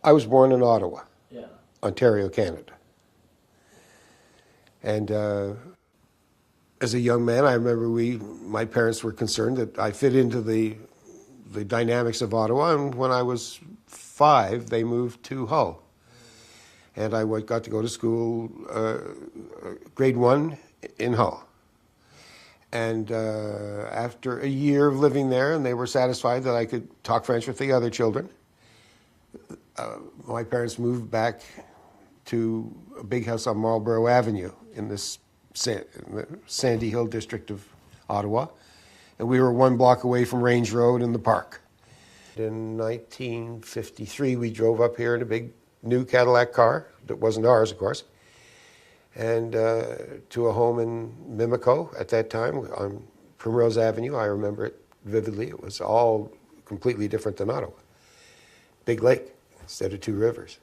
I was born in Ottawa, Yeah. Ontario, Canada. And as a young man, I remember my parents were concerned that I fit into the dynamics of Ottawa. And when I was 5, they moved to Hull. And I got to go to school, grade 1 in Hull. And after a year of living there, and they were satisfied that I could talk French with the other children, my parents moved back to a big house on Marlborough Avenue in the Sandy Hill district of Ottawa. And we were 1 block away from Range Road and the park. In 1953, we drove up here in a big new Cadillac car that wasn't ours, of course, and to a home in Mimico at that time on Primrose Avenue. I remember it vividly. It was all completely different than Ottawa. Big lake instead of 2 rivers.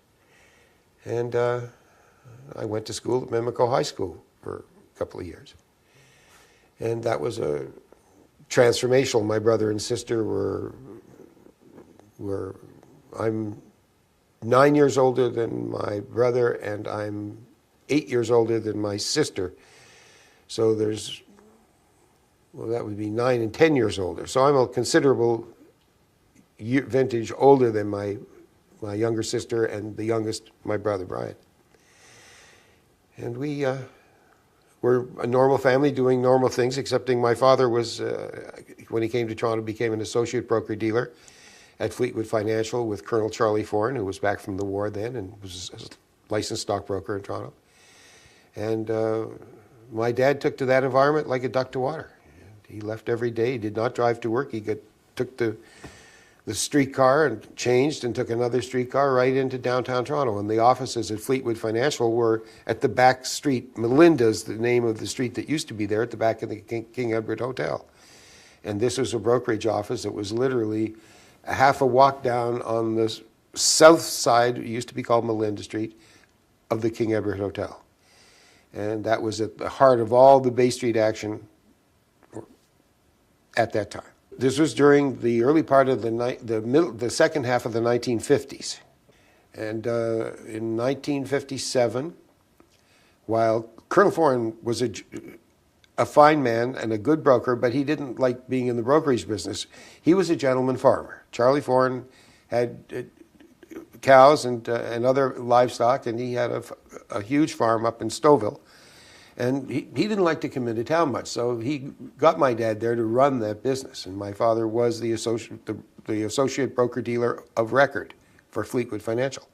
And I went to school at Mimico High School for a couple of years. And that was a transformational. My brother and sister were I'm 9 years older than my brother, and I'm 8 years older than my sister. So that would be 9 and 10 years older. So I'm a considerable vintage older than my younger sister and the youngest, my brother, Brian. And we were a normal family doing normal things, excepting my father was, when he came to Toronto, became an associate broker-dealer at Fleetwood Financial with Colonel Charlie Foran, who was back from the war then and was a licensed stockbroker in Toronto. And my dad took to that environment like a duck to water. He left every day. He did not drive to work. He took the streetcar and changed and took another streetcar right into downtown Toronto. And the offices at Fleetwood Financial were at the back street. Melinda's the name of the street that used to be there at the back of the King Edward Hotel. And this was a brokerage office that was literally a half a walk down on the south side, it used to be called Melinda Street, of the King Edward Hotel. And that was at the heart of all the Bay Street action at that time. This was during the early part of the second half of the 1950s. And in 1957, while Colonel Foran was a fine man and a good broker, but he didn't like being in the brokerage business, he was a gentleman farmer. Charlie Foran had cows and other livestock, and he had a huge farm up in Stouffville. And he didn't like to come into town much, so he got my dad there to run that business. And my father was the associate broker-dealer of record for Fleetwood Financial.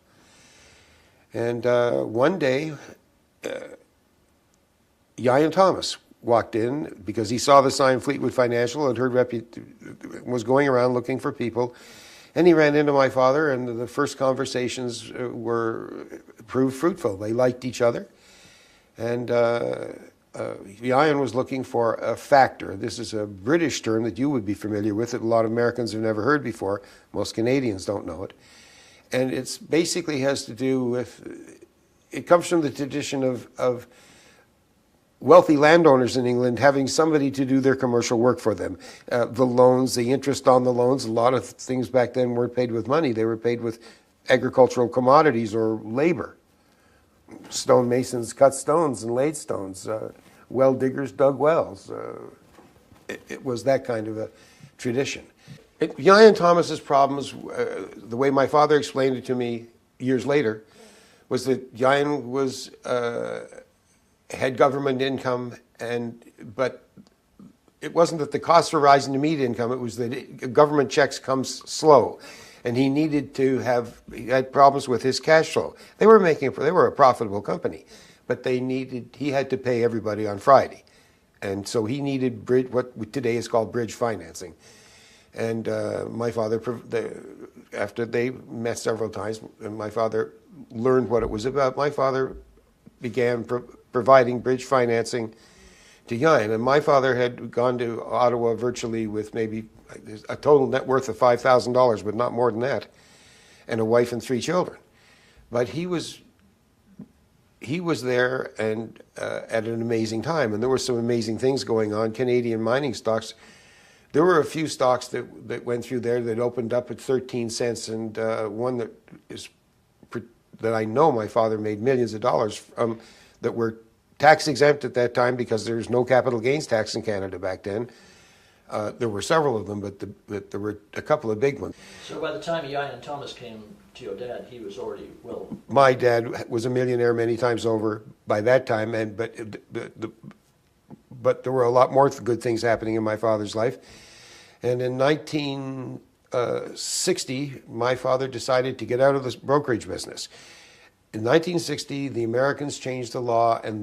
And one day, Ian Thomas walked in because he saw the sign Fleetwood Financial and was going around looking for people. And he ran into my father, and the first conversations proved fruitful. They liked each other. And Ian was looking for a factor. This is a British term that you would be familiar with that a lot of Americans have never heard before. Most Canadians don't know it. And it basically has to do with, it comes from the tradition of wealthy landowners in England having somebody to do their commercial work for them. The loans, the interest on the loans, a lot of things back then weren't paid with money. They were paid with agricultural commodities or labor. Stonemasons cut stones and laid stones. Well diggers dug wells. It was that kind of a tradition. Ian Thomas's problems, the way my father explained it to me years later, was that Ian had government income, but it wasn't that the costs were rising to meet income. It was that government checks come slow. And he had problems with his cash flow. They were a profitable company, but he had to pay everybody on Friday. And so he needed what today is called bridge financing. And my father, after they met several times, and my father learned what it was about, my father began providing bridge financing to Ian. And my father had gone to Ottawa virtually with maybe a total net worth of $5,000, but not more than that, and a wife and 3 children. But he was there and at an amazing time, and there were some amazing things going on. Canadian mining stocks. There were a few stocks that went through there that opened up at 13 cents, and one that is that I know my father made millions of dollars from, that were tax exempt at that time because there was no capital gains tax in Canada back then. There were several of them, but there were a couple of big ones. So by the time Ian Thomas came to your dad, he was already well. My dad was a millionaire many times over by that time, but there were a lot more good things happening in my father's life. And in 1960, my father decided to get out of the brokerage business. In 1960, the Americans changed the law, and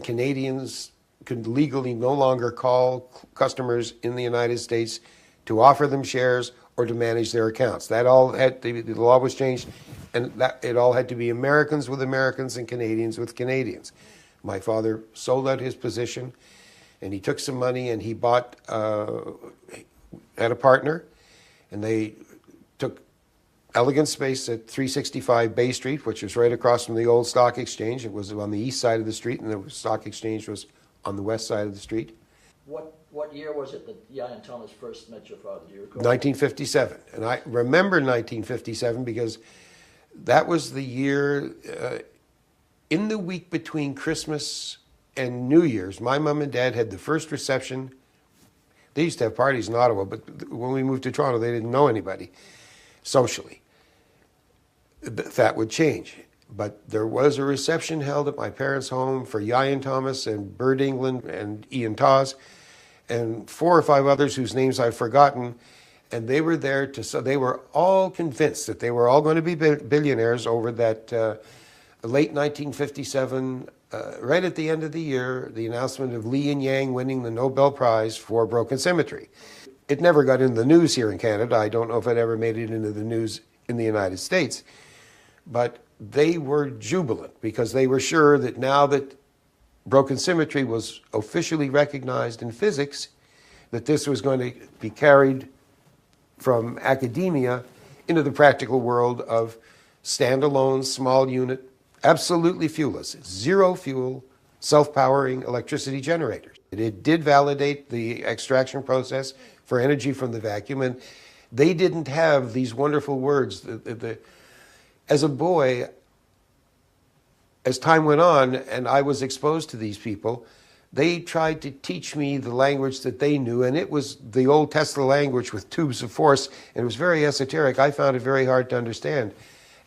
Canadians could legally no longer call customers in the United States to offer them shares or to manage their accounts. That all had the law was changed, and that it all had to be Americans with Americans and Canadians with Canadians. My father sold out his position, and he took some money and he bought had a partner, and they took elegant space at 365 Bay Street, which was right across from the old stock exchange. It was on the east side of the street, and the stock exchange was on the west side of the street. What year was it that Ian Thomas first met your father? Do you recall? 1957. And I remember 1957 because that was the year, in the week between Christmas and New Year's, my mom and dad had the first reception. They used to have parties in Ottawa, but when we moved to Toronto, they didn't know anybody socially. That would change. But there was a reception held at my parents' home for Ian Thomas and Bert England and Ian Tawes and 4 or 5 others whose names I've forgotten. And they were there so they were all convinced that they were all going to be billionaires over that late 1957, right at the end of the year, the announcement of Li and Yang winning the Nobel Prize for Broken Symmetry. It never got in the news here in Canada. I don't know if it ever made it into the news in the United States. But they were jubilant because they were sure that now that broken symmetry was officially recognized in physics, that this was going to be carried from academia into the practical world of standalone, small unit, absolutely fuelless, zero fuel, self-powering electricity generators. It did validate the extraction process for energy from the vacuum, and they didn't have these wonderful words. As a boy, as time went on and I was exposed to these people, they tried to teach me the language that they knew, and it was the old Tesla language with tubes of force, and it was very esoteric. I found it very hard to understand.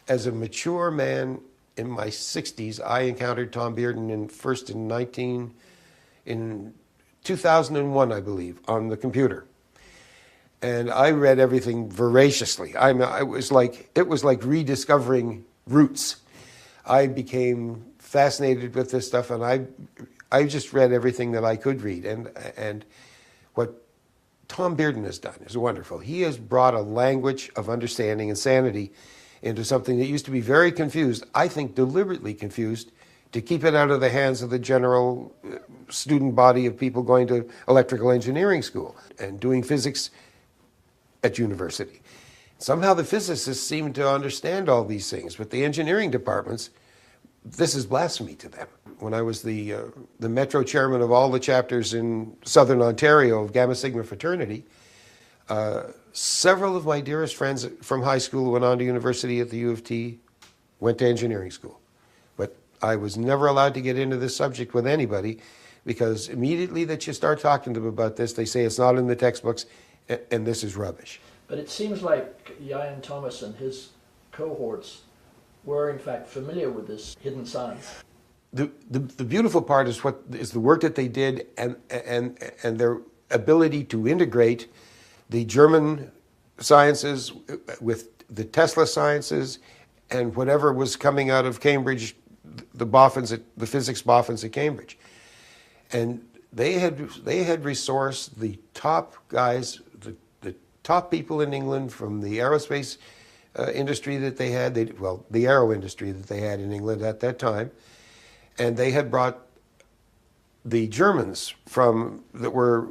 As a mature man in my 60s, I encountered Tom Bearden in 2001, I believe, on the computer. And I read everything voraciously. It was like rediscovering roots. I became fascinated with this stuff, and I just read everything that I could read. And what Tom Bearden has done is wonderful. He has brought a language of understanding and sanity into something that used to be very confused, I think deliberately confused, to keep it out of the hands of the general student body of people going to electrical engineering school and doing physics at university. Somehow the physicists seem to understand all these things, but the engineering departments, this is blasphemy to them. When I was the Metro chairman of all the chapters in Southern Ontario of Gamma Sigma fraternity, several of my dearest friends from high school who went on to university at the U of T went to engineering school. But I was never allowed to get into this subject with anybody because immediately that you start talking to them about this, they say it's not in the textbooks, and this is rubbish. But it seems like Ian Thomas and his cohorts were in fact familiar with this hidden science. The beautiful part is the work that they did and their ability to integrate the German sciences with the Tesla sciences and whatever was coming out of Cambridge, the physics boffins at Cambridge. And they had resourced the top guys, the top people in England from the aerospace industry that they had, the aero industry that they had in England at that time. And they had brought the Germans during the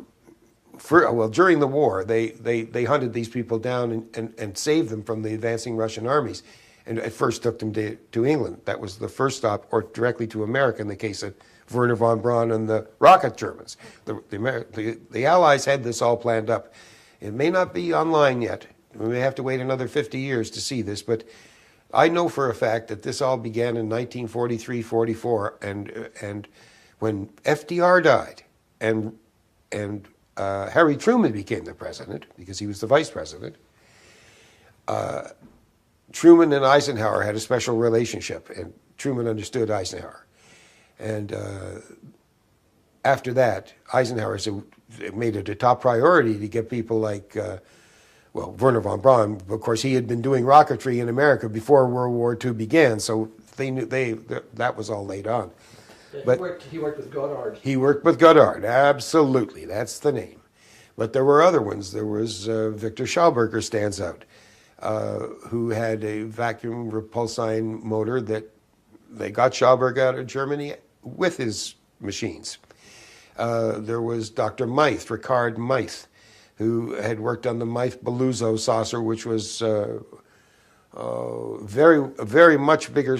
war, they hunted these people down and saved them from the advancing Russian armies. And at first took them to England. That was the first stop, or directly to America in the case of Wernher von Braun and the rocket Germans. The Allies had this all planned up. It may not be online yet. We may have to wait another 50 years to see this, but I know for a fact that this all began in 1943-44, and when FDR died, and Harry Truman became the president because he was the vice president. Truman and Eisenhower had a special relationship, and Truman understood Eisenhower. And after that, Eisenhower made it a top priority to get people like, Wernher von Braun. Of course, he had been doing rocketry in America before World War II began, so they knew that was all laid on. Yeah, But he worked with Goddard. he worked with Goddard, absolutely, that's the name. But there were other ones. There was Victor Schauberger stands out, who had a vacuum repulsine motor that they got Schauberger out of Germany with his machines. There was Dr. Meith, Ricard Meith, who had worked on the Meith-Beluzzo saucer, which was very much bigger.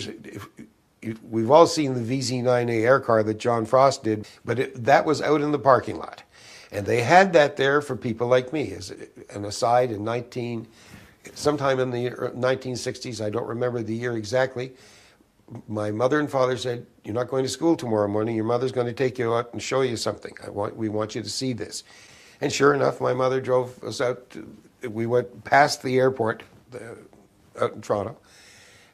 We've all seen the VZ9A air car that John Frost did, but that was out in the parking lot. And they had that there for people like me. As an aside, sometime in the 1960s, I don't remember the year exactly, my mother and father said, "You're not going to school tomorrow morning. Your mother's going to take you out and show you something. We want you to see this." And sure enough, my mother drove us out. We went past the airport out in Toronto,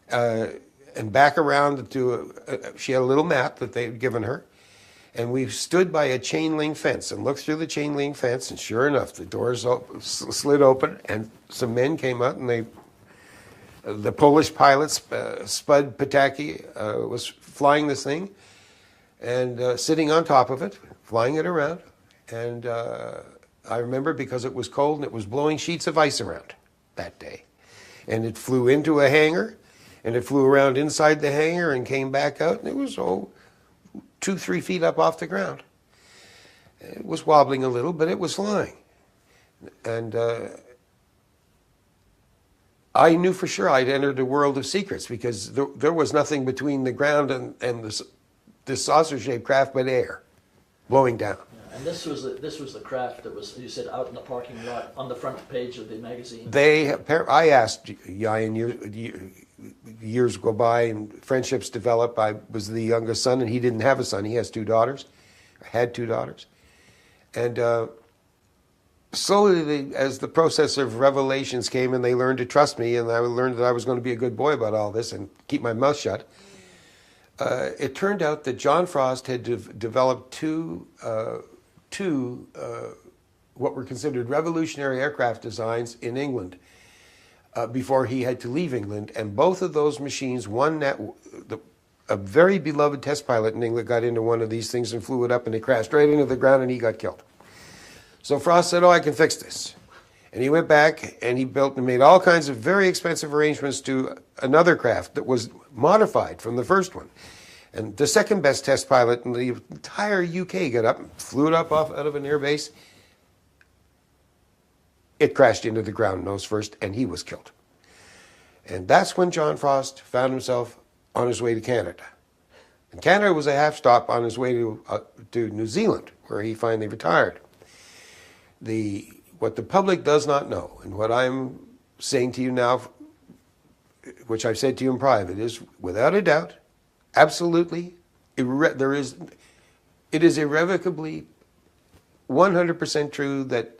and back around to, she had a little map that they had given her, and we stood by a chain link fence and looked through the chain link fence, and sure enough, the doors slid open, and some men came out, and the Polish pilot, Spud Pataki, was flying this thing, and sitting on top of it, flying it around, and I remember because it was cold and it was blowing sheets of ice around that day, and it flew into a hangar, and it flew around inside the hangar and came back out, and it was 2-3 feet up off the ground. It was wobbling a little, but it was flying. And I knew for sure I'd entered a world of secrets because there was nothing between the ground and this saucer-shaped craft but air blowing down. Yeah, and this was the craft that was, you said, out in the parking lot on the front page of the magazine. I asked Yayan, years go by and friendships develop. I was the youngest son, and he didn't have a son. He has 2 daughters, or had 2 daughters. And slowly, as the process of revelations came and they learned to trust me, and I learned that I was going to be a good boy about all this and keep my mouth shut, it turned out that John Frost had developed two what were considered revolutionary aircraft designs in England before he had to leave England. And both of those machines, a very beloved test pilot in England got into one of these things and flew it up, and it crashed right into the ground, and he got killed. So Frost said, I can fix this. And he went back and he built and made all kinds of very expensive arrangements to another craft that was modified from the first one. And the second best test pilot in the entire UK got up and flew it up out of an air base. It crashed into the ground nose first, and he was killed. And that's when John Frost found himself on his way to Canada. And Canada was a half stop on his way to New Zealand, where he finally retired. What the public does not know, and what I'm saying to you now, which I've said to you in private, is without a doubt, absolutely, it is irrevocably 100% true that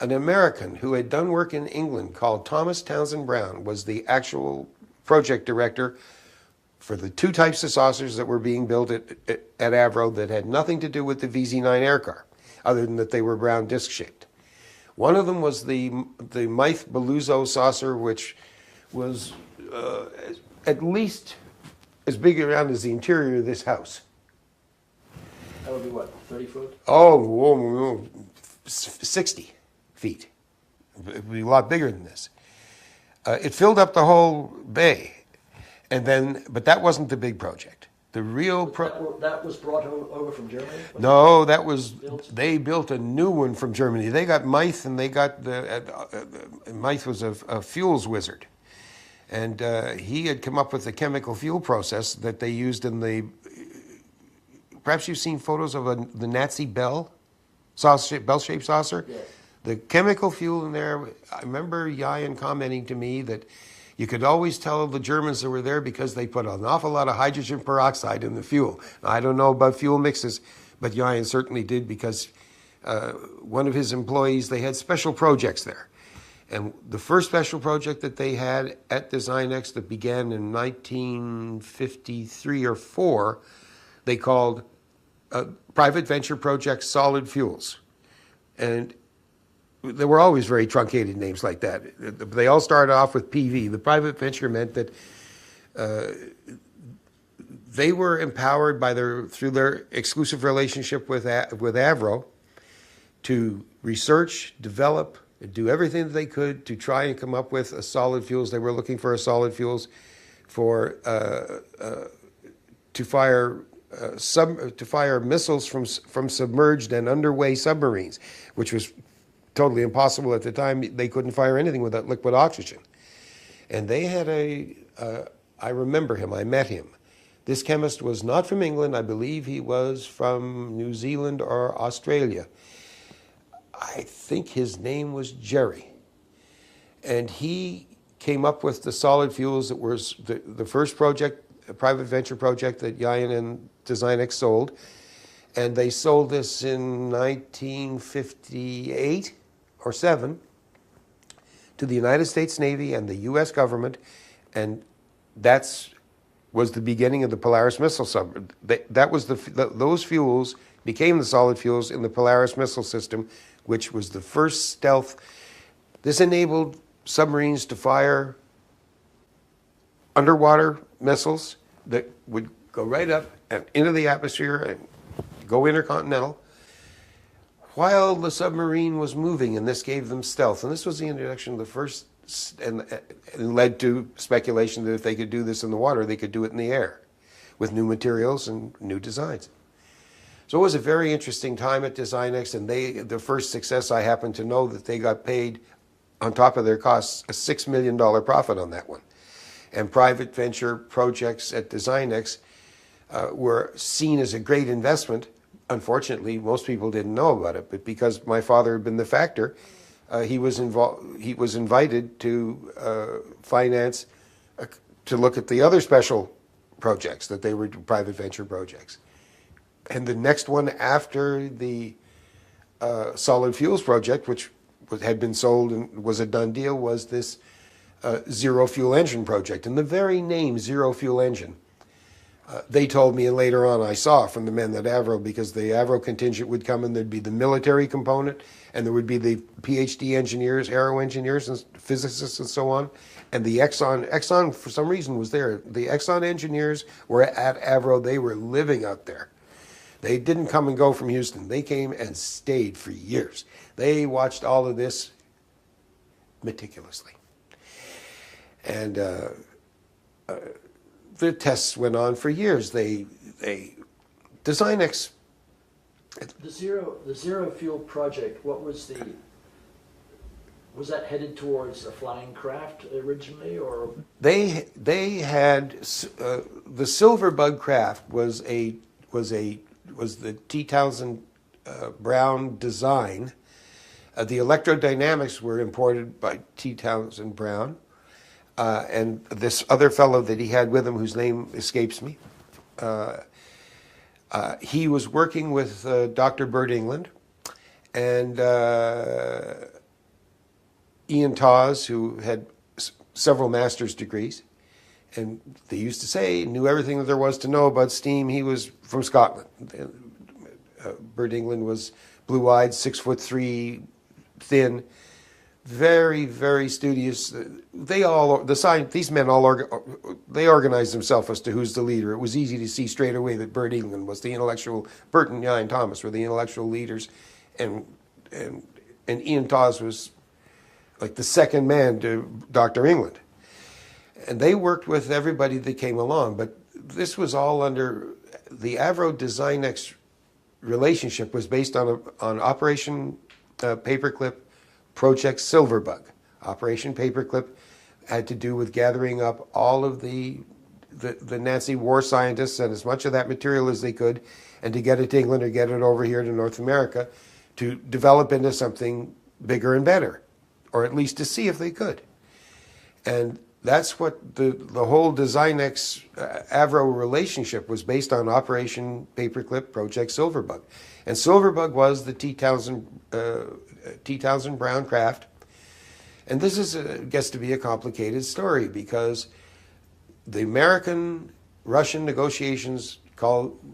an American who had done work in England called Thomas Townsend Brown was the actual project director for the 2 types of saucers that were being built at Avro that had nothing to do with the VZ9 air car, other than that they were brown disc-shaped. One of them was the Meith-Beluzzo saucer, which was at least as big around as the interior of this house. That would be what, 30 foot? Oh, 60 feet. It would be a lot bigger than this. It filled up the whole bay, but that wasn't the big project. The real that was brought over from Germany? No, they built a new one from Germany. They got Meith, and they got Meith was a fuels wizard, and he had come up with a chemical fuel process that they used in the. Perhaps you've seen photos of the Nazi bell-shaped saucer. Yes. The chemical fuel in there. I remember Yayan commenting to me that You could always tell the Germans that were there because they put an awful lot of hydrogen peroxide in the fuel. Now, I don't know about fuel mixes, but Jayen certainly did because one of his employees, they had special projects there. And the first special project that they had at DesignX that began in 1953 or 4, they called Private Venture Project Solid Fuels. And there were always very truncated names like that. They all started off with PV. The private venture meant that they were empowered through their exclusive relationship with Avro to research, develop, and do everything that they could to try and come up with a solid fuels. They were looking for a solid fuels for to fire missiles from submerged and underway submarines, which was totally impossible at the time. They couldn't fire anything without liquid oxygen. And they had I remember him, I met him. This chemist was not from England. I believe he was from New Zealand or Australia. I think his name was Jerry. And he came up with the solid fuels that was the first project, a private venture project that Jayen and DesignX sold. And they sold this in 1958 or 7 to the United States Navy and the U.S. government. And was the beginning of the Polaris missile submarine. That was those fuels became the solid fuels in the Polaris missile system, which was the first stealth. This enabled submarines to fire underwater missiles that would go right up and into the atmosphere and go intercontinental while the submarine was moving, and this gave them stealth. And this was the introduction of the first, and led to speculation that if they could do this in the water, they could do it in the air with new materials and new designs. So it was a very interesting time at DesignX, and the first success, I happen to know that they got paid on top of their costs a $6 million profit on that one. And private venture projects at DesignX were seen as a great investment. Unfortunately, most people didn't know about it, but because my father had been the factor, he was invited to finance, to look at the other special projects that they were private venture projects. And the next one after the solid fuels project, which had been sold and was a done deal, was this zero fuel engine project. And the very name zero fuel engine, they told me, and later on I saw from the men at Avro, because the Avro contingent would come and there'd be the military component, and there would be the PhD engineers, aero engineers, and physicists, and so on. And the Exxon for some reason was there. The Exxon engineers were at Avro. They were living out there. They didn't come and go from Houston. They came and stayed for years. They watched all of this meticulously. And the tests went on for years. DesignX. The zero fuel project, was that headed towards a flying craft originally, or? They had the Silverbug craft was the T. Townsend Brown design. The electrodynamics were imported by T. Townsend Brown, and this other fellow that he had with him, whose name escapes me. He was working with Dr. Bert England and Ian Tawes, who had several master's degrees. And they used to say, knew everything that there was to know about steam. He was from Scotland. Bert England was blue-eyed, 6'3", thin, very, very studious. These men they organized themselves as to who's the leader. It was easy to see straight away that Bert England was the intellectual. Bert and Jayen Thomas were the intellectual leaders, and Ian Tawes was like the second man to Dr. England. And they worked with everybody that came along, but this was all under the Avro DesignX relationship was based on Operation Paperclip, Project Silverbug. Operation Paperclip had to do with gathering up all of the Nazi war scientists and as much of that material as they could, and to get it to England or get it over here to North America to develop into something bigger and better, or at least to see if they could. And that's what the whole Designex Avro relationship was based on, Operation Paperclip Project Silverbug. And Silverbug was the T. Townsend Brown craft. And this gets to be a complicated story because the American-Russian negotiations,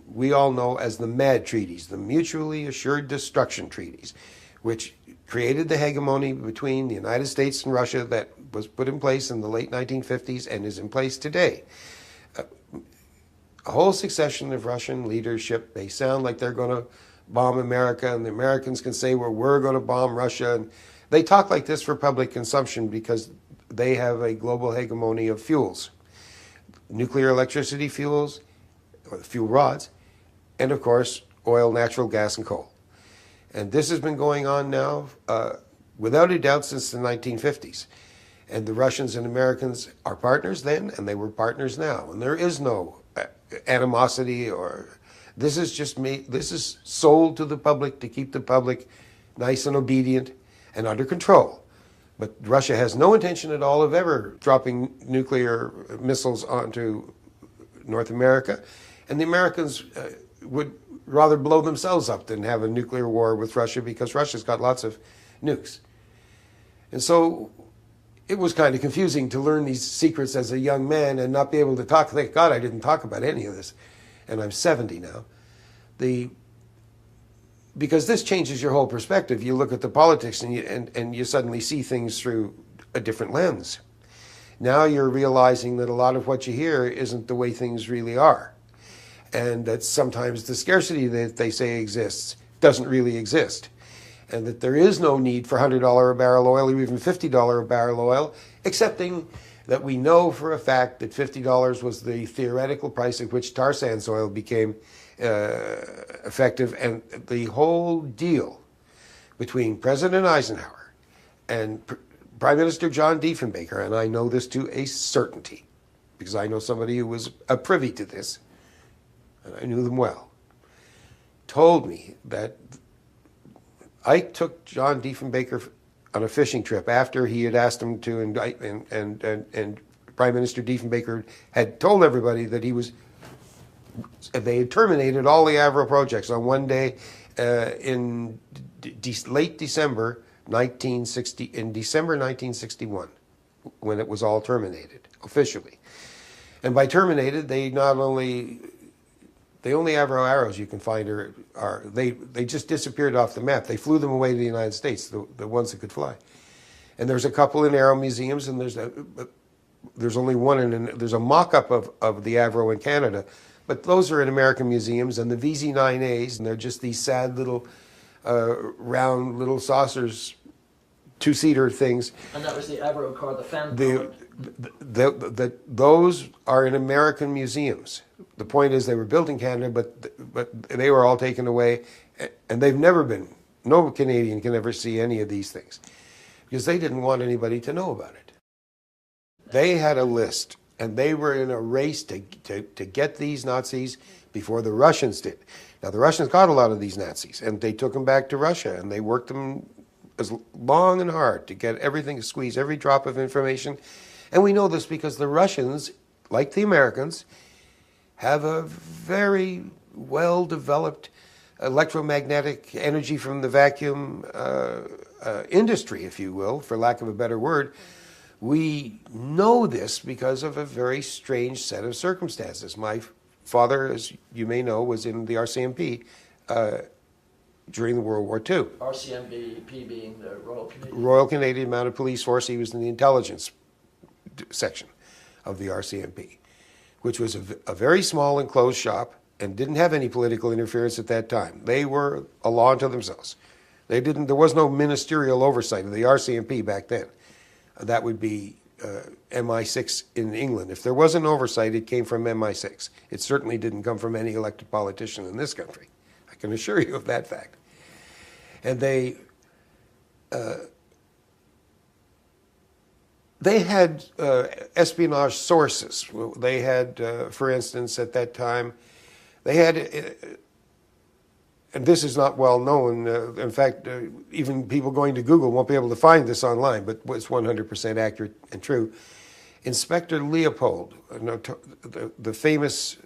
we all know as the MAD treaties, the Mutually Assured Destruction Treaties, which created the hegemony between the United States and Russia that was put in place in the late 1950s and is in place today. A whole succession of Russian leadership, they sound like they're going to bomb America, and the Americans can say, well, we're going to bomb Russia. And they talk like this for public consumption because they have a global hegemony of fuels. Nuclear electricity fuels, or fuel rods, and of course, oil, natural gas, and coal. And this has been going on now, without a doubt, since the 1950s. And the Russians and Americans are partners then, and they were partners now. And there is no animosity or... This is sold to the public to keep the public nice and obedient and under control. But Russia has no intention at all of ever dropping nuclear missiles onto North America. And the Americans would rather blow themselves up than have a nuclear war with Russia because Russia's got lots of nukes. And so it was kind of confusing to learn these secrets as a young man and not be able to talk. Thank God I didn't talk about any of this. And I'm 70 now. Because this changes your whole perspective. You look at the politics and you suddenly see things through a different lens. Now you're realizing that a lot of what you hear isn't the way things really are. And that sometimes the scarcity that they say exists doesn't really exist. And that there is no need for $100 a barrel oil or even $50 a barrel oil, excepting that we know for a fact that $50 was the theoretical price at which tar sands oil became effective. And the whole deal between President Eisenhower and Prime Minister John Diefenbaker, and I know this to a certainty, because I know somebody who was privy to this, and I knew them well, told me that Ike took John Diefenbaker on a fishing trip after he had asked him to indict, and Prime Minister Diefenbaker had told everybody that they had terminated all the Avro projects on one day in late December 1960, in December 1961, when it was all terminated officially. And by terminated, the only Avro arrows you can find they just disappeared off the map. They flew them away to the United States, the ones that could fly. And there's a couple in arrow museums, and there's only one, there's a mock-up of the Avro in Canada, but those are in American museums. And the VZ9As, and they're just these sad little round little saucers, two-seater things. And that was the Avro car, the fan powered. Those are in American museums. The point is they were built in Canada, but they were all taken away, and they've never been. No Canadian can ever see any of these things because they didn't want anybody to know about it. They had a list, and they were in a race to get these Nazis before the Russians did. Now, the Russians got a lot of these Nazis, and they took them back to Russia, and they worked them as long and hard to get everything, squeeze every drop of information. And we know this because the Russians, like the Americans, have a very well-developed electromagnetic energy from the vacuum industry, if you will, for lack of a better word. We know this because of a very strange set of circumstances. My father, as you may know, was in the RCMP during the World War II. RCMP being the Royal Canadian Mounted Police Force. He was in the intelligence section of the RCMP, which was a very small enclosed shop and didn't have any political interference at that time. They were a law unto themselves. There was no ministerial oversight of the RCMP back then. That would be MI6 in England. If there was an oversight, it came from MI6. It certainly didn't come from any elected politician in this country. I can assure you of that fact. And they had espionage sources. They had, for instance, at that time, they had, and this is not well known. In fact, even people going to Google won't be able to find this online, but it's 100% accurate and true. Inspector Leopold, the famous,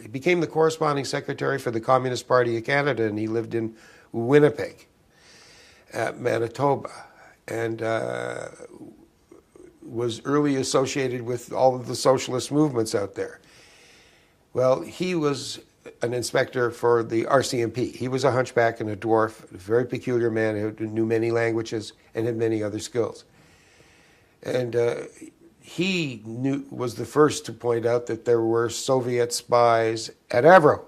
he became the corresponding secretary for the Communist Party of Canada, and he lived in Winnipeg, Manitoba, and was early associated with all of the socialist movements out there. Well, he was an inspector for the RCMP. He was a hunchback and a dwarf, a very peculiar man who knew many languages and had many other skills. And he was the first to point out that there were Soviet spies at Avro.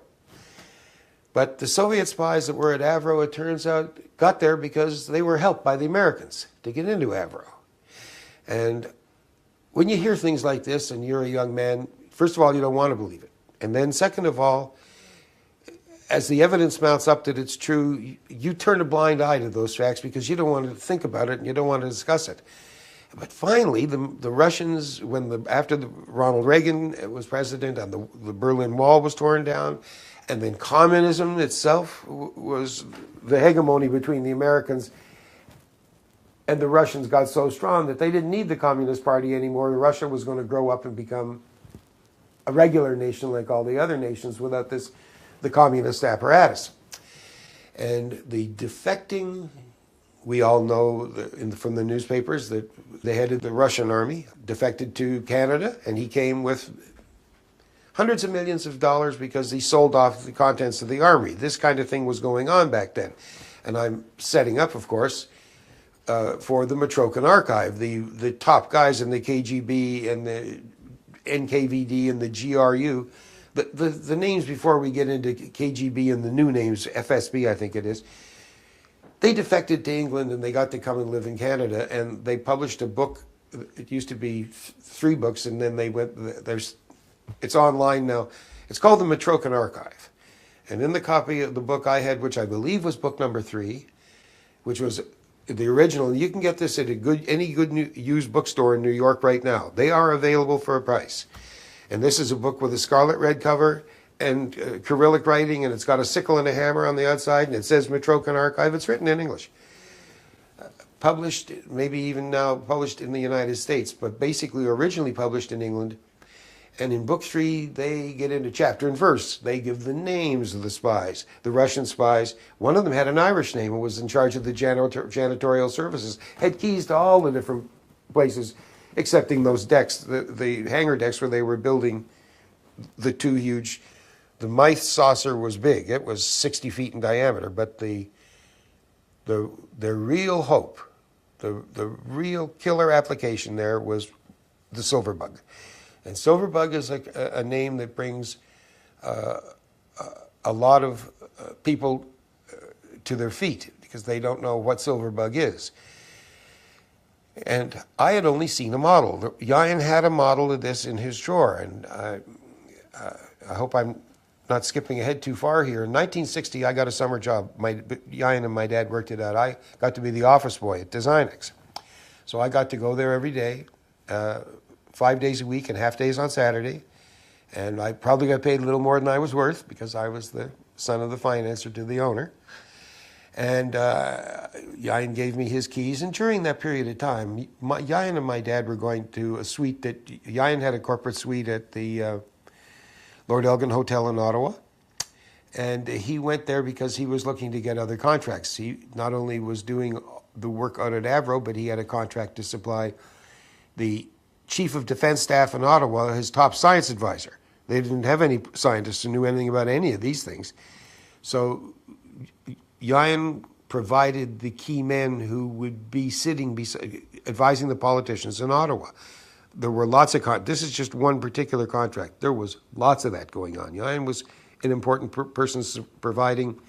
But the Soviet spies that were at Avro, it turns out, got there because they were helped by the Americans to get into Avro. And when you hear things like this and you're a young man, first of all, you don't want to believe it. And then second of all, as the evidence mounts up that it's true, you turn a blind eye to those facts because you don't want to think about it and you don't want to discuss it. But finally, the Russians, after Ronald Reagan was president and the Berlin Wall was torn down, and then communism itself was the hegemony between the Americans and the Russians got so strong that they didn't need the Communist Party anymore. Russia was going to grow up and become a regular nation like all the other nations without the communist apparatus. And the defecting, we all know from the newspapers that the head of the Russian army defected to Canada, and he came with hundreds of millions of dollars because he sold off the contents of the army. This kind of thing was going on back then. And I'm setting up, of course, for the Mitrokhin Archive, the top guys in the KGB and the NKVD and the GRU. The names before we get into KGB and the new names, FSB I think it is, they defected to England and they got to come and live in Canada, and they published a book. It used to be 3 books, and then they went, it's online now. It's called the Mitrokhin Archive. And in the copy of the book I had, which I believe was book number 3, which was the original, you can get this at any good used bookstore in New York right now. They are available for a price. And this is a book with a scarlet red cover and Cyrillic writing, and it's got a sickle and a hammer on the outside, and it says Mitrokhin Archive. It's written in English. Published, maybe even now published in the United States, but basically originally published in England. And in book 3, they get into chapter and verse. They give the names of the spies, the Russian spies. One of them had an Irish name and was in charge of the janitorial services, had keys to all the different places, excepting those decks, the hangar decks where they were building the 2 huge. The Meath saucer was big. It was 60 feet in diameter, but the real hope, the real killer application there was the Silverbug. And Silverbug is a name that brings a lot of people to their feet because they don't know what Silverbug is. And I had only seen a model. Jayan had a model of this in his drawer, and I hope I'm not skipping ahead too far here. In 1960, I got a summer job. Jayan and my dad worked it out. I got to be the office boy at Designex. So I got to go there every day, 5 days a week and half days on Saturday. And I probably got paid a little more than I was worth because I was the son of the financer to the owner. And Jayan gave me his keys. And during that period of time, Jayan and my dad were going to a suite that Jayan had a corporate suite at the Lord Elgin Hotel in Ottawa. And he went there because he was looking to get other contracts. He not only was doing the work out at Avro, but he had a contract to supply the Chief of Defense Staff in Ottawa, his top science advisor. They didn't have any scientists who knew anything about any of these things. So Jayan provided the key men who would be sitting advising the politicians in Ottawa. There were lots of this is just one particular contract. There was lots of that going on. Jayan was an important person providing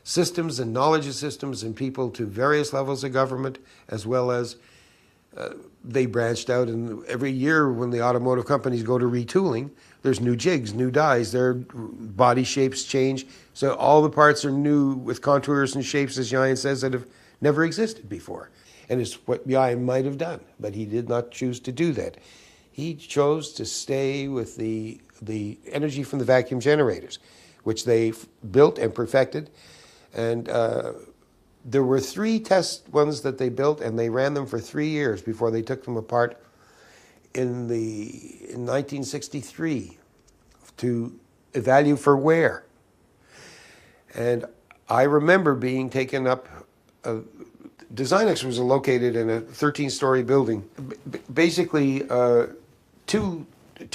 systems and knowledge of systems and people to various levels of government, as well as they branched out. And every year when the automotive companies go to retooling, there's new jigs, new dies, their body shapes change. So all the parts are new with contours and shapes, as Jayan says, that have never existed before. And it's what Jayan might have done, but he did not choose to do that. He chose to stay with the energy from the vacuum generators, which they built and perfected. And there were 3 test ones that they built, and they ran them for 3 years before they took them apart in 1963 to evaluate for wear. And I remember being taken up. Designex was located in a 13-story building, basically two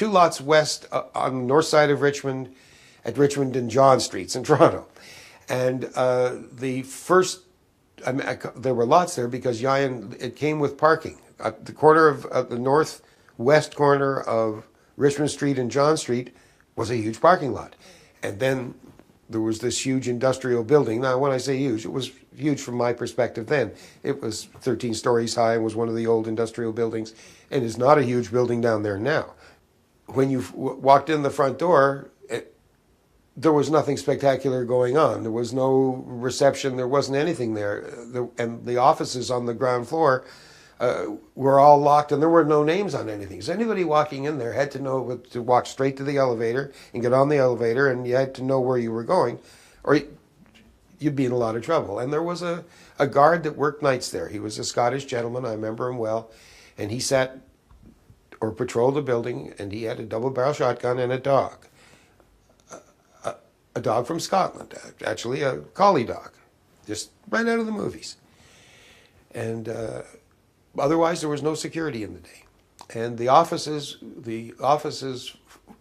lots west on the north side of Richmond, at Richmond and John Streets in Toronto. And the first, there were lots there because it came with parking. At the corner of the northwest corner of Richmond Street and John Street was a huge parking lot. And then there was this huge industrial building. Now, when I say huge, it was huge from my perspective then. It was 13 stories high and was one of the old industrial buildings, and is not a huge building down there now. When you walked in the front door, there was nothing spectacular going on. There was no reception. There wasn't anything there. And the offices on the ground floor were all locked, and there were no names on anything. So anybody walking in there had to know to walk straight to the elevator and get on the elevator, and you had to know where you were going, or you'd be in a lot of trouble. And there was a guard that worked nights there. He was a Scottish gentleman. I remember him well. And he sat or patrolled the building, and he had a double-barrel shotgun and a dog. A dog from Scotland, actually a collie dog, just right out of the movies. And otherwise, there was no security in the day. And the offices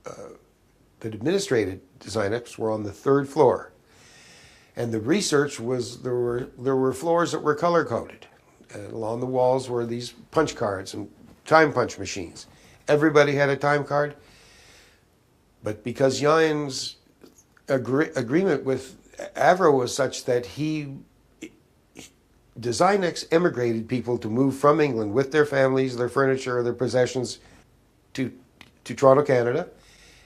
that administrated Designex were on the third floor. And the research was, there were floors that were color-coded. And along the walls were these punch cards and time punch machines. Everybody had a time card. But because Jaen's agreement with Avro was such that Designex emigrated people to move from England with their families, their furniture, their possessions to Toronto, Canada.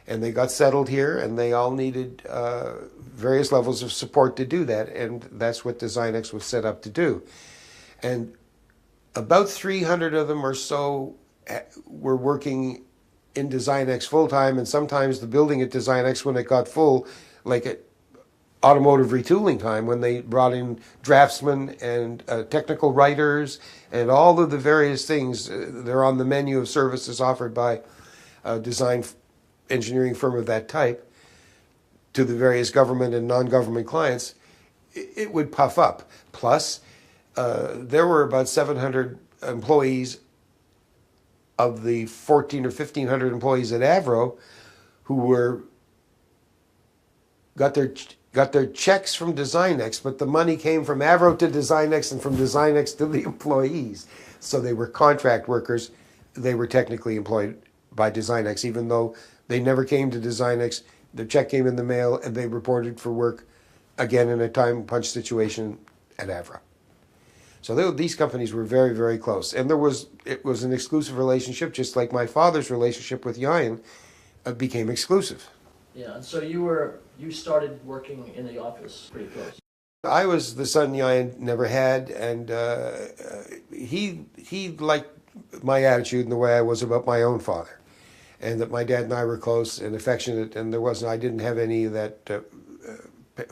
And they got settled here, and they all needed various levels of support to do that. And that's what Designex was set up to do. And about 300 of them or so were working in Designex full-time, and sometimes the building at Designex, when it got full, like at automotive retooling time, when they brought in draftsmen and technical writers and all of the various things, they're on the menu of services offered by a design engineering firm of that type to the various government and non-government clients, it would puff up. Plus, there were about 700 employees of the 1,400 or 1,500 employees at Avro who got their checks from Designex, but the money came from Avro to Designex and from Designex to the employees. So they were contract workers. They were technically employed by Designex, even though they never came to Designex. Their check came in the mail, and they reported for work, again in a time punch situation at Avro. So these companies were very, very close. And it was an exclusive relationship, just like my father's relationship with Jaen became exclusive. Yeah, and so you started working in the office pretty close. I was the son Jaen never had, and he liked my attitude and the way I was about my own father, and that my dad and I were close and affectionate, and I didn't have any of that.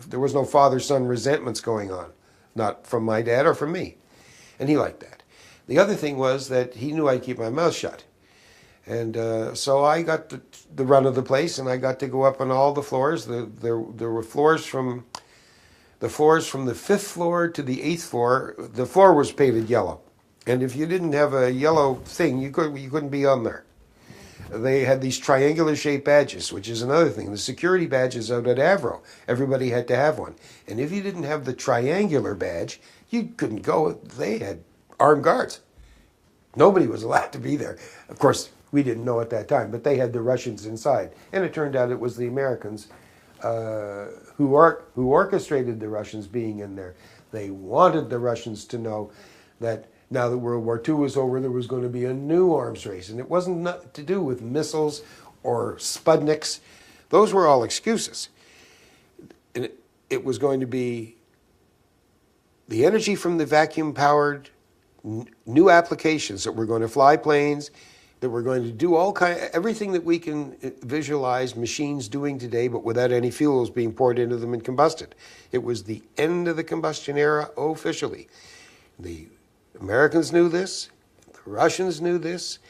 There was no father-son resentments going on, not from my dad or from me, and he liked that. The other thing was that he knew I'd keep my mouth shut. And so I got the run of the place, and I got to go up on all the floors. There were floors from the 5th floor to the 8th floor. The floor was painted yellow, and if you didn't have a yellow thing, you couldn't be on there. They had these triangular shaped badges, which is another thing. The security badges out at Avro, everybody had to have one. And if you didn't have the triangular badge, you couldn't go. They had armed guards. Nobody was allowed to be there. Of course, we didn't know at that time, but they had the Russians inside. And it turned out it was the Americans who orchestrated the Russians being in there. They wanted the Russians to know that now that World War II was over, there was going to be a new arms race. And it wasn't nothing to do with missiles or Sputniks. Those were all excuses. And it was going to be the energy from the vacuum-powered new applications that were going to fly planes, that were going to do everything that we can visualize machines doing today, but without any fuels being poured into them and combusted. It was the end of the combustion era officially. The Americans knew this, the Russians knew this,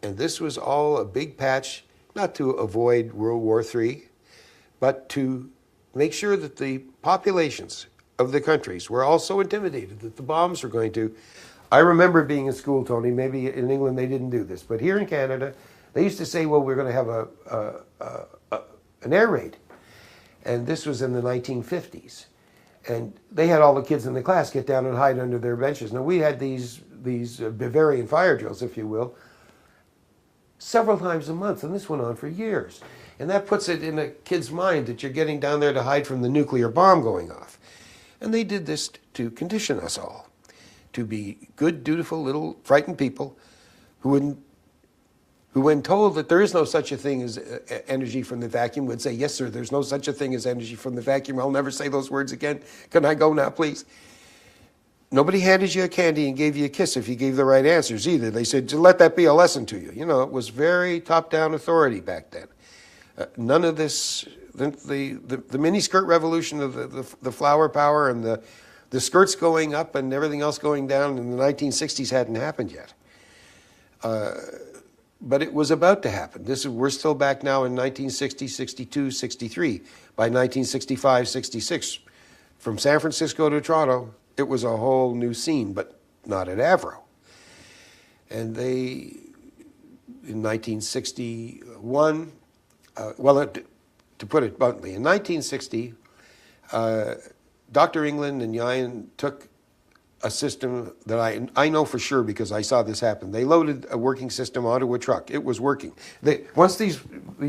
And this was all a big patch, not to avoid World War III, but to make sure that the populations of the countries were all so intimidated that the bombs were going to. I remember being in school, Tony, maybe in England they didn't do this, but here in Canada, they used to say, well, we're going to have an air raid. And this was in the 1950s. And they had all the kids in the class get down and hide under their benches. Now, we had these Bavarian fire drills, if you will, several times a month, and this went on for years. And that puts it in a kid's mind that you're getting down there to hide from the nuclear bomb going off. And they did this to condition us all to be good, dutiful, little frightened people who, when told that there is no such a thing as energy from the vacuum, would say, yes, sir, there's no such a thing as energy from the vacuum. I'll never say those words again. Can I go now, please? Nobody handed you a candy and gave you a kiss if you gave the right answers either. They said, let that be a lesson to you. You know, it was very top-down authority back then. None of this, the miniskirt revolution of the flower power and the skirts going up and everything else going down in the 1960s hadn't happened yet. But it was about to happen. We're still back now in 1960, 62, 63. By 1965, 66, from San Francisco to Toronto, it was a whole new scene, but not at Avro. And they, in 1961, to put it bluntly, in 1960, Dr. England and Yayan took a system that I know for sure because I saw this happen. They loaded a working system onto a truck. It was working. Once these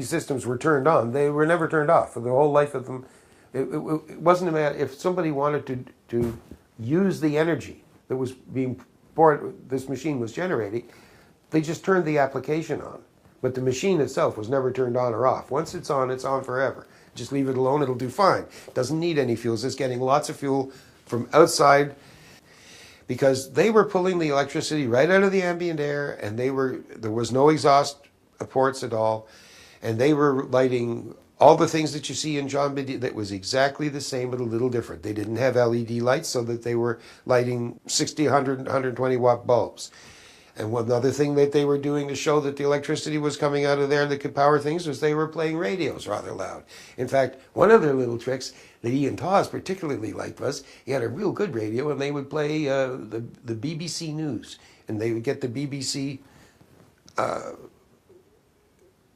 systems were turned on, they were never turned off for the whole life of them. It wasn't a matter if somebody wanted to use the energy that was being poured, this machine was generating, they just turned the application on. But the machine itself was never turned on or off. Once it's on forever. Just leave it alone, it'll do fine. Doesn't need any fuel. It's just getting lots of fuel from outside because they were pulling the electricity right out of the ambient air and there was no exhaust ports at all. And they were lighting all the things that you see in John Biddy that was exactly the same but a little different. They didn't have LED lights so that they were lighting 60, 100, 120 watt bulbs. And one other thing that they were doing to show that the electricity was coming out of there that could power things was they were playing radios rather loud. In fact, one of their little tricks that Ian Tawes particularly liked was he had a real good radio and they would play the BBC News. And they would get the BBC.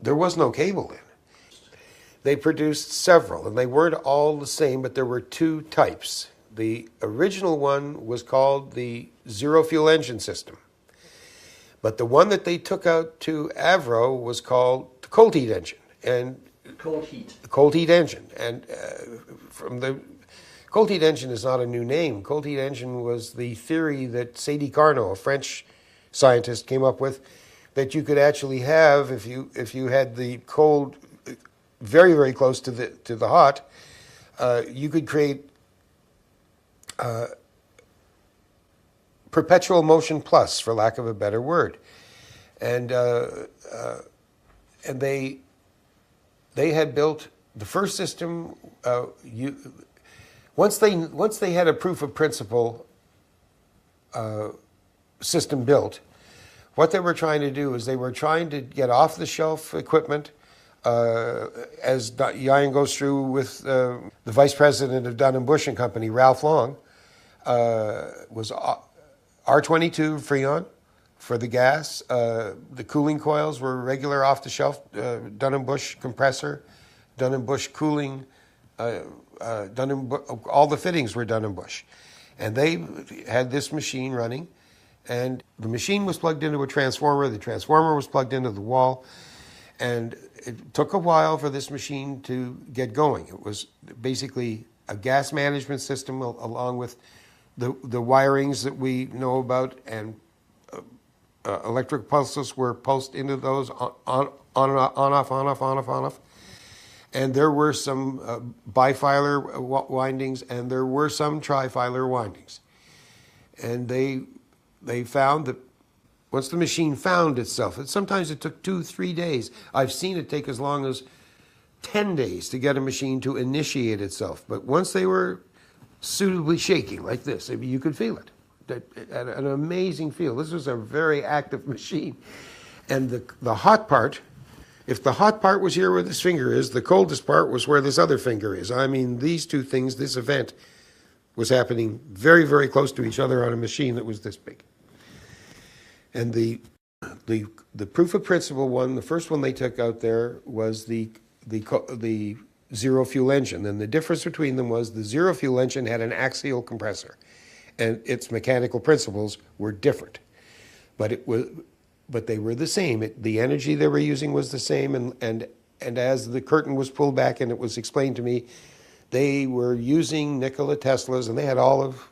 There was no cable in. They produced several, and they weren't all the same, but there were two types. The original one was called the zero fuel engine system. But the one that they took out to Avro was called the cold heat engine. And Cold heat. the cold heat engine. And from the cold heat engine is not a new name. Cold heat engine was the theory that Sadi Carnot, a French scientist, came up with, that you could actually have if you had the cold very, very close to the hot, you could create perpetual motion plus, for lack of a better word, and they had built the first system. Once they had a proof of principle system built, what they were trying to do is they were trying to get off the shelf equipment. As Yayan goes through with the vice president of Dun & Bush and Company, Ralph Long, was R22 Freon for the gas. The cooling coils were regular off-the-shelf Dun & Bush compressor, Dun & Bush cooling, all the fittings were Dun & Bush. And they had this machine running, and the machine was plugged into a transformer. The transformer was plugged into the wall, and it took a while for this machine to get going. It was basically a gas management system along with the wirings that we know about, and electric pulses were pulsed into those on off. And there were some bifilar windings, and there were some trifilar windings. And they found that once the machine found itself, sometimes it took 2-3 days. I've seen it take as long as 10 days to get a machine to initiate itself. But once they were suitably shaking like this, you could feel it. An amazing feel. This was a very active machine. And the hot part, if the hot part was here where this finger is, the coldest part was where this other finger is. I mean, these two things, this event was happening very, very close to each other on a machine that was this big. And the proof of principle one, the first one they took out there was the zero fuel engine. And the difference between them was the zero fuel engine had an axial compressor, and its mechanical principles were different. But they were the same. The energy they were using was the same, and as the curtain was pulled back and it was explained to me, they were using Nikola Tesla's, and they had all of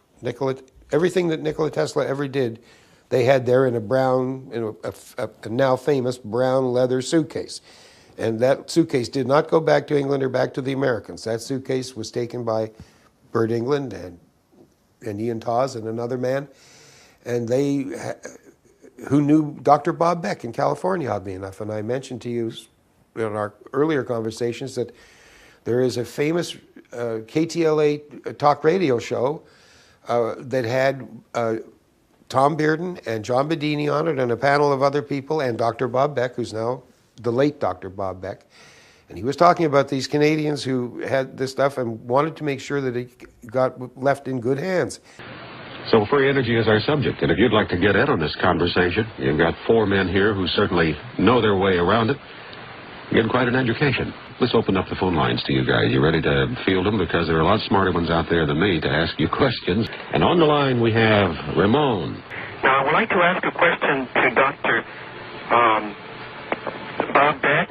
everything that Nikola Tesla ever did, they had there in a brown, a now famous brown leather suitcase. And that suitcase did not go back to England or back to the Americans. That suitcase was taken by Bert England and Ian Tawes and another man, and who knew Dr. Bob Beck in California, oddly enough. And I mentioned to you in our earlier conversations that there is a famous KTLA talk radio show that had Tom Bearden and John Bedini on it and a panel of other people and Dr. Bob Beck, who's now the late Dr. Bob Beck. And he was talking about these Canadians who had this stuff and wanted to make sure that it got left in good hands. So free energy is our subject, and if you'd like to get in on this conversation, you've got four men here who certainly know their way around it. Getting quite an education. Let's open up the phone lines to you guys. You ready to field them? Because there are a lot smarter ones out there than me to ask you questions. And on the line we have Ramon. Now, I would like to ask a question to Dr. Bob Beck.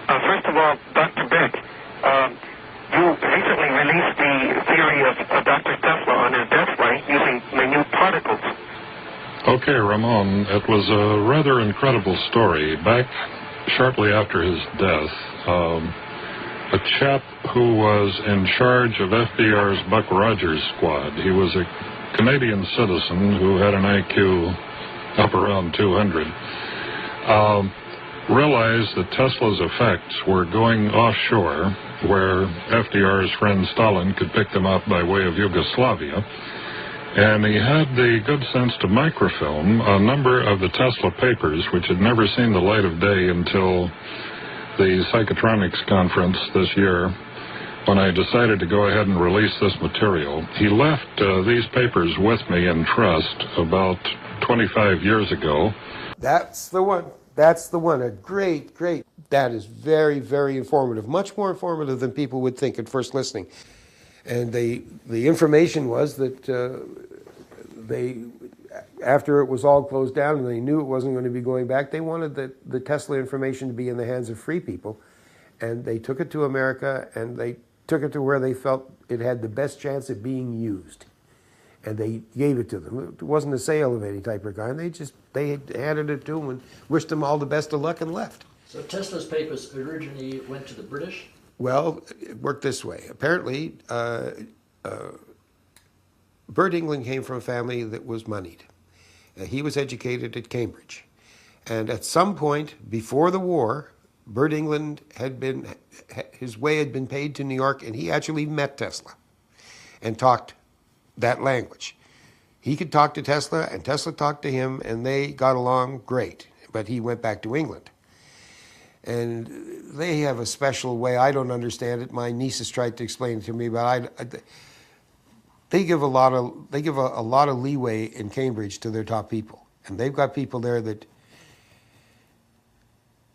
First of all, Dr. Beck, you recently released the theory of Dr. Tesla on his death ray using minute particles. Okay, Ramon, it was a rather incredible story. Back shortly after his death, a chap who was in charge of FDR's Buck Rogers squad, he was a Canadian citizen who had an IQ up around 200, realized that Tesla's effects were going offshore where FDR's friend Stalin could pick them up by way of Yugoslavia. And he had the good sense to microfilm a number of the Tesla papers, which had never seen the light of day until the Psychotronics conference this year, when I decided to go ahead and release this material. He left these papers with me in trust about 25 years ago. That's the one. That's the one. A great. That is very, very informative. Much more informative than people would think at first listening. And the information was that after it was all closed down and they knew it wasn't going to be going back, they wanted the Tesla information to be in the hands of free people. And they took it to America, and they took it to where they felt it had the best chance of being used. And they gave it to them. It wasn't a sale of any type or kind. They handed it to them and wished them all the best of luck and left. So Tesla's papers originally went to the British? Well, it worked this way. Apparently, Bert England came from a family that was moneyed. He was educated at Cambridge. And at some point before the war, Bert England his way had been paid to New York, and he actually met Tesla and talked that language. He could talk to Tesla, and Tesla talked to him, and they got along great. But he went back to England. And they have a special way. I don't understand it. My nieces tried to explain it to me, but they give a lot of leeway in Cambridge to their top people, and they've got people there that,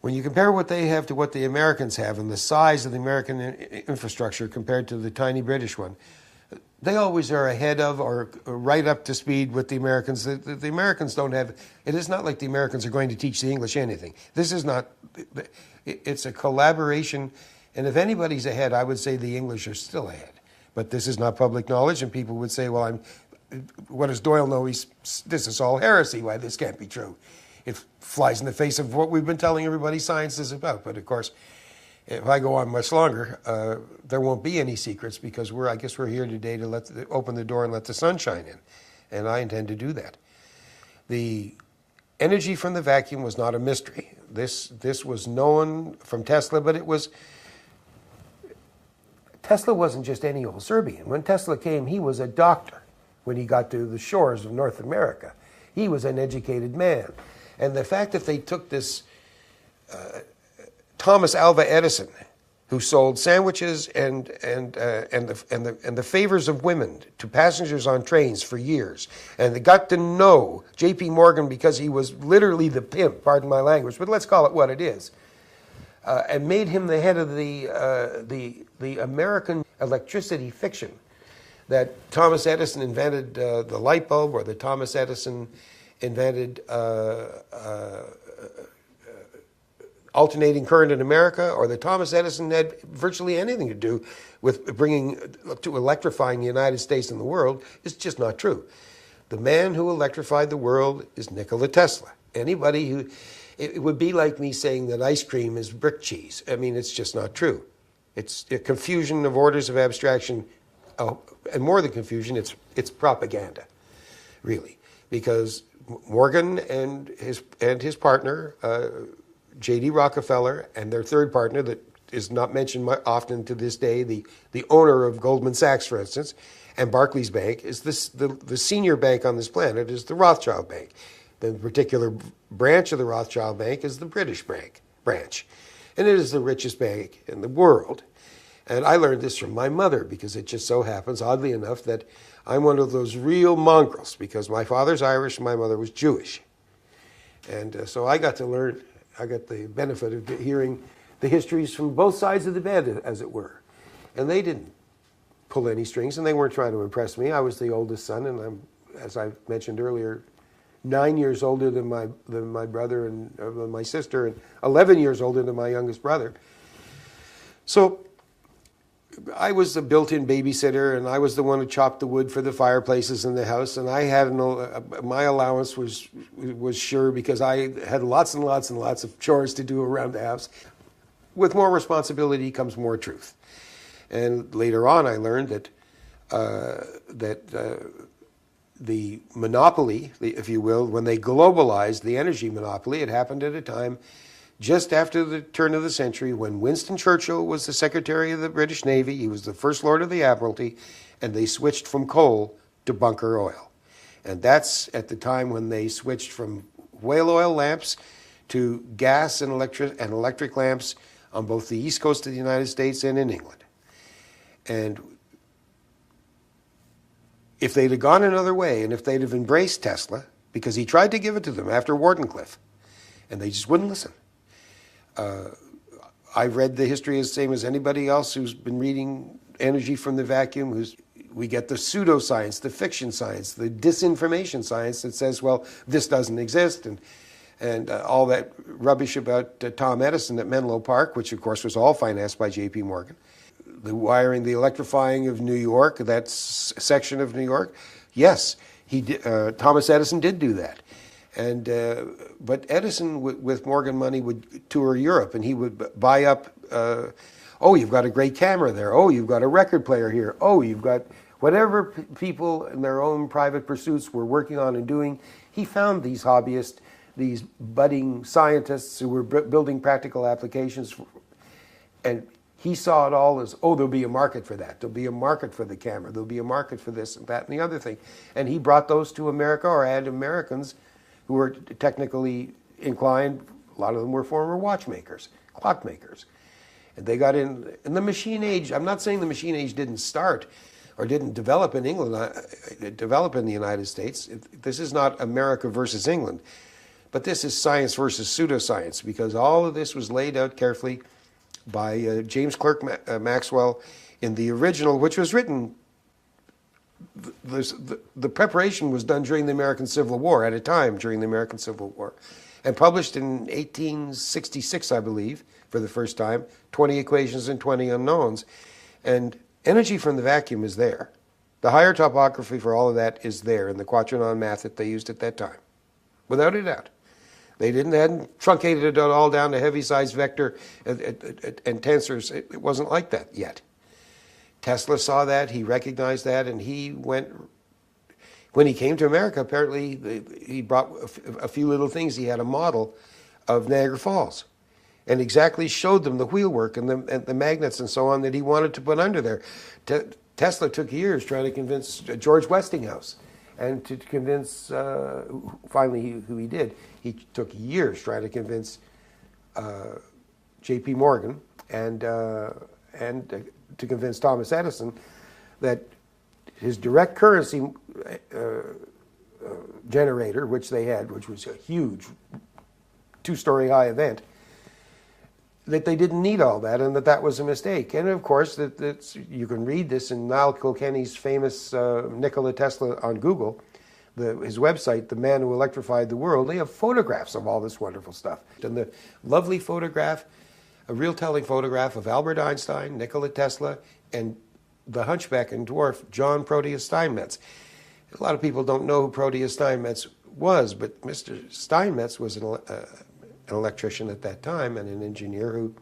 when you compare what they have to what the Americans have and the size of the American infrastructure compared to the tiny British one, they always are ahead of or right up to speed with the Americans. The Americans don't have, it is not like the Americans are going to teach the English anything. This is not, it's a collaboration, and if anybody's ahead, I would say the English are still ahead. But this is not public knowledge, and people would say, well, what does Doyle know? This is all heresy. Why, this can't be true. It flies in the face of what we've been telling everybody science is about. But of course, if I go on much longer, there won't be any secrets, because I guess we're here today to open the door and let the sun shine in. And I intend to do that. The energy from the vacuum was not a mystery. This was known from Tesla, but Tesla wasn't just any old Serbian. When Tesla came, he was a doctor when he got to the shores of North America. He was an educated man. And the fact that they took this Thomas Alva Edison, who sold sandwiches and the favors of women to passengers on trains for years, and they got to know J.P. Morgan because he was literally the pimp, pardon my language, but let's call it what it is, and made him the head of the American electricity fiction. That Thomas Edison invented the light bulb, or that Thomas Edison invented alternating current in America, or that Thomas Edison had virtually anything to do with electrifying the United States and the world is just not true. The man who electrified the world is Nikola Tesla. Anybody who, it would be like me saying that ice cream is brick cheese. I mean, it's just not true. It's a confusion of orders of abstraction, and more than confusion, it's propaganda, really, because Morgan and his partner, J.D. Rockefeller, and their third partner that is not mentioned often to this day, the owner of Goldman Sachs, for instance, and Barclays Bank, is the senior bank on this planet is the Rothschild Bank. The particular branch of the Rothschild Bank is the British branch. And it is the richest bank in the world. And I learned this from my mother, because it just so happens, oddly enough, that I'm one of those real mongrels, because my father's Irish and my mother was Jewish. And so I got the benefit of hearing the histories from both sides of the bed, as it were. And they didn't pull any strings, and they weren't trying to impress me. I was the oldest son, and I'm, as I mentioned earlier, 9 years older than my brother and my sister, and 11 years older than my youngest brother. So I was the built-in babysitter, and I was the one who chopped the wood for the fireplaces in the house, and I had my allowance was sure, because I had lots and lots and lots of chores to do around the house. With more responsibility comes more truth. And later on, I learned that the monopoly, if you will, when they globalized the energy monopoly, it happened at a time just after the turn of the century, when Winston Churchill was the Secretary of the British Navy. He was the First Lord of the Admiralty, and they switched from coal to bunker oil. And that's at the time when they switched from whale oil lamps to gas and electric lamps on both the east coast of the United States and in England. And if they'd have gone another way, and if they'd have embraced Tesla, because he tried to give it to them after Wardenclyffe, and they just wouldn't listen. I've read the history as same as anybody else who's been reading Energy from the Vacuum. We get the pseudoscience, the fiction science, the disinformation science that says, well, this doesn't exist, and all that rubbish about Tom Edison at Menlo Park, which of course was all financed by J.P. Morgan. The wiring, the electrifying of New York, that section of New York, yes, Thomas Edison did do that. And but Edison, with Morgan money, would tour Europe, and he would buy up, oh, you've got a great camera there. Oh, you've got a record player here. Oh, you've got whatever people in their own private pursuits were working on and doing. He found these hobbyists, these budding scientists who were building practical applications, and he saw it all as, oh, there'll be a market for that. There'll be a market for the camera. There'll be a market for this and that and the other thing. And he brought those to America, or had Americans who were technically inclined. A lot of them were former watchmakers, clockmakers. And they got in the machine age. I'm not saying the machine age didn't start or didn't develop in England, develop in the United States. This is not America versus England. But this is science versus pseudoscience, because all of this was laid out carefully by James Clerk Maxwell in the original, which was written, the preparation was done during the American Civil War, at a time during the American Civil War, and published in 1866, I believe, for the first time, 20 equations and 20 unknowns. And Energy from the Vacuum is there. The higher topography for all of that is there in the quaternion math that they used at that time, without a doubt. They hadn't truncated it all down to heavy-size vector and tensors. It wasn't like that yet. Tesla saw that, he recognized that, and he went, when he came to America, apparently he brought a few little things. He had a model of Niagara Falls and exactly showed them the wheelwork and the magnets and so on that he wanted to put under there. Tesla took years trying to convince George Westinghouse and to convince, finally, who he did. He took years trying to convince J.P. Morgan and to convince Thomas Edison that his direct currency generator, which they had, which was a huge 2-story high event, that they didn't need all that, and that was a mistake. And of course, you can read this in Niall Kilkenny's famous Nikola Tesla on Google, his website, The Man Who Electrified the World. They have photographs of all this wonderful stuff. And the lovely photograph, a real telling photograph of Albert Einstein, Nikola Tesla, and the hunchback and dwarf John Proteus Steinmetz. A lot of people don't know who Proteus Steinmetz was, but Mr. Steinmetz was an electrician at that time and an engineer who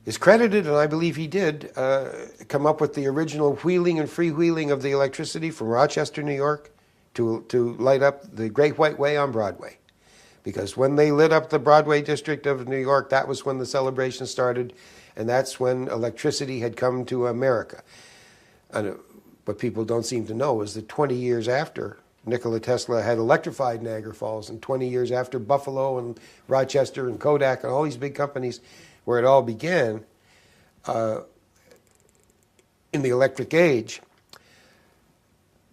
is credited, and I believe he did, come up with the original wheeling and freewheeling of the electricity from Rochester, New York, to light up the Great White Way on Broadway. Because when they lit up the Broadway district of New York, that was when the celebration started, and that's when electricity had come to America. And what people don't seem to know is that 20 years after Nikola Tesla had electrified Niagara Falls, and 20 years after Buffalo and Rochester and Kodak and all these big companies where it all began in the electric age,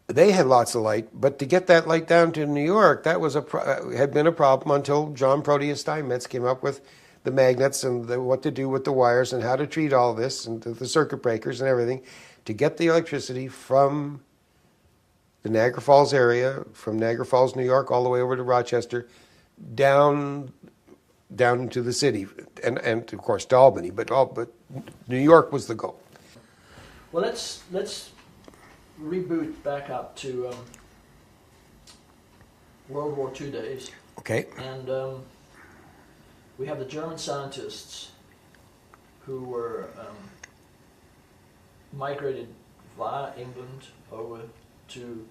they had lots of light, but to get that light down to New York, that was had been a problem until John Proteus Steinmetz came up with the magnets and what to do with the wires and how to treat all this and the circuit breakers and everything to get the electricity from the Niagara Falls area, from Niagara Falls, New York, all the way over to Rochester, down into the city, and of course to Albany, but New York was the goal. Well, let's reboot back up to World War II days. Okay. And we have the German scientists who were migrated via England over to.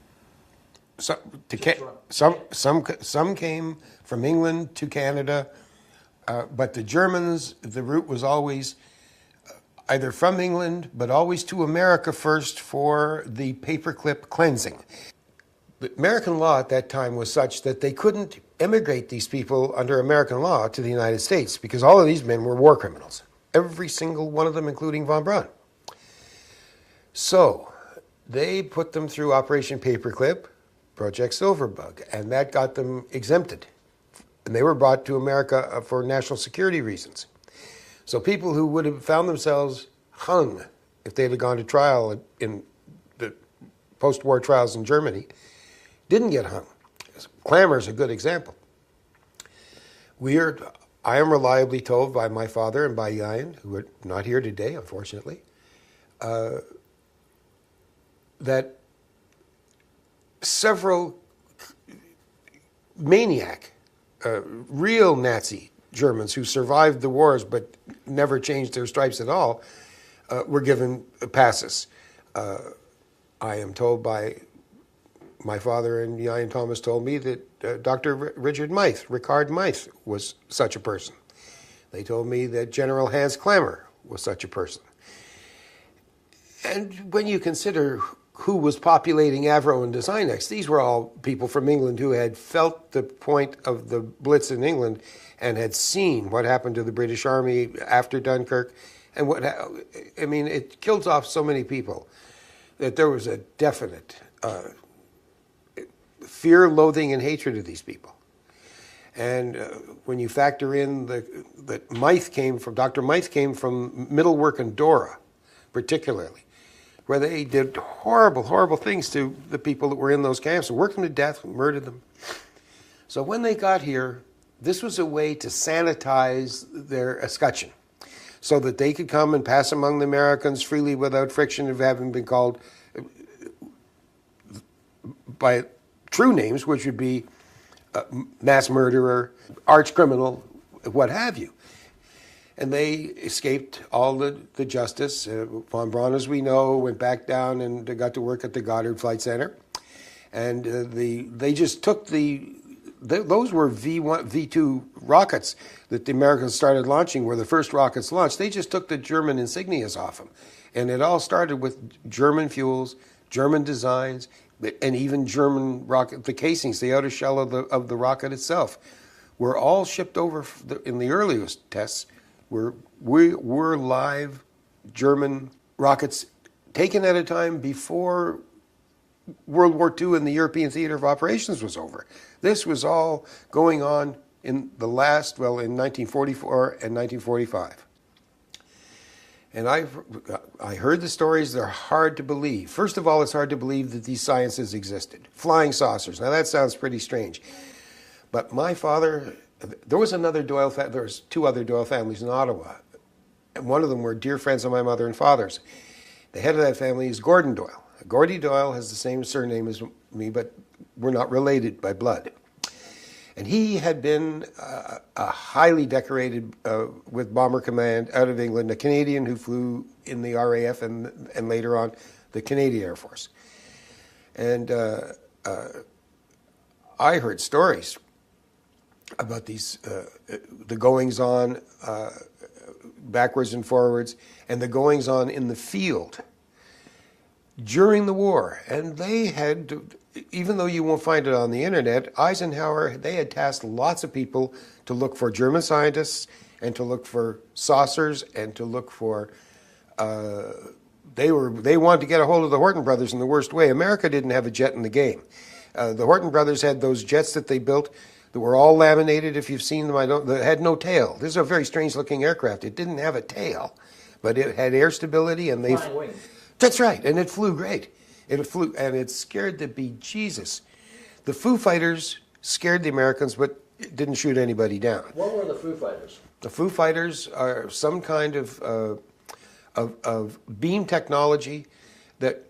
Some came from England to Canada, but the Germans, the route was always either from England, but always to America first for the paperclip cleansing. The American law at that time was such that they couldn't emigrate these people under American law to the United States because all of these men were war criminals. Every single one of them, including von Braun. So they put them through Operation Paperclip, Project Silverbug, and that got them exempted. And they were brought to America for national security reasons. So people who would have found themselves hung if they had gone to trial in the post-war trials in Germany didn't get hung. Clamor is a good example. I am reliably told by my father and by Jain, who are not here today, unfortunately, that several maniac, real Nazi Germans who survived the wars but never changed their stripes at all were given passes. I am told by my father, and Jain Thomas told me that Dr. Richard Meith, Ricard Meith, was such a person. They told me that General Hans Clammer was such a person. And when you consider who was populating Avro and Designex, these were all people from England who had felt the point of the Blitz in England and had seen what happened to the British Army after Dunkirk. And it killed off so many people that there was a definite fear, loathing, and hatred of these people. And when you factor in that Dr. Meith came from Middlework and Dora, particularly, where they did horrible, horrible things to the people that were in those camps and worked them to death and murdered them. So when they got here, this was a way to sanitize their escutcheon so that they could come and pass among the Americans freely without friction of having been called by true names, which would be mass murderer, arch criminal, what have you. And they escaped all the justice. Von Braun, as we know, went back down and got to work at the Goddard Flight Center. And they just took those were V1, V2 rockets that the Americans started launching, were the first rockets launched. They just took the German insignias off them. And it all started with German fuels, German designs, and even German rocket, the casings, the outer shell of the rocket itself, were all shipped over in the earliest tests. Were live German rockets taken at a time before World War II and the European theater of operations was over. This was all going on in in 1944 and 1945. And I heard the stories. They're hard to believe. First of all, it's hard to believe that these sciences existed. Flying saucers. Now, that sounds pretty strange. But my father, there was another Doyle family. There was two other Doyle families in Ottawa. And one of them were dear friends of my mother and father's. The head of that family is Gordon Doyle. Gordie Doyle has the same surname as me, but we're not related by blood. And he had been a highly decorated with Bomber Command out of England, a Canadian who flew in the RAF and later on the Canadian Air Force. And I heard stories about these, the goings-on backwards and forwards, and the goings-on in the field during the war. And they had, even though you won't find it on the internet, Eisenhower, they had tasked lots of people to look for German scientists and to look for saucers and to look for, they wanted to get a hold of the Horton brothers in the worst way. America didn't have a jet in the game. The Horton brothers had those jets that they built that were all laminated. If you've seen them, they had no tail. This is a very strange looking aircraft. It didn't have a tail, but it had air stability and they... Flying wings. That's right, and it flew great. It flew, and it scared the bejesus. The Foo Fighters scared the Americans, but didn't shoot anybody down. What were the Foo Fighters? The Foo Fighters are some kind of beam technology that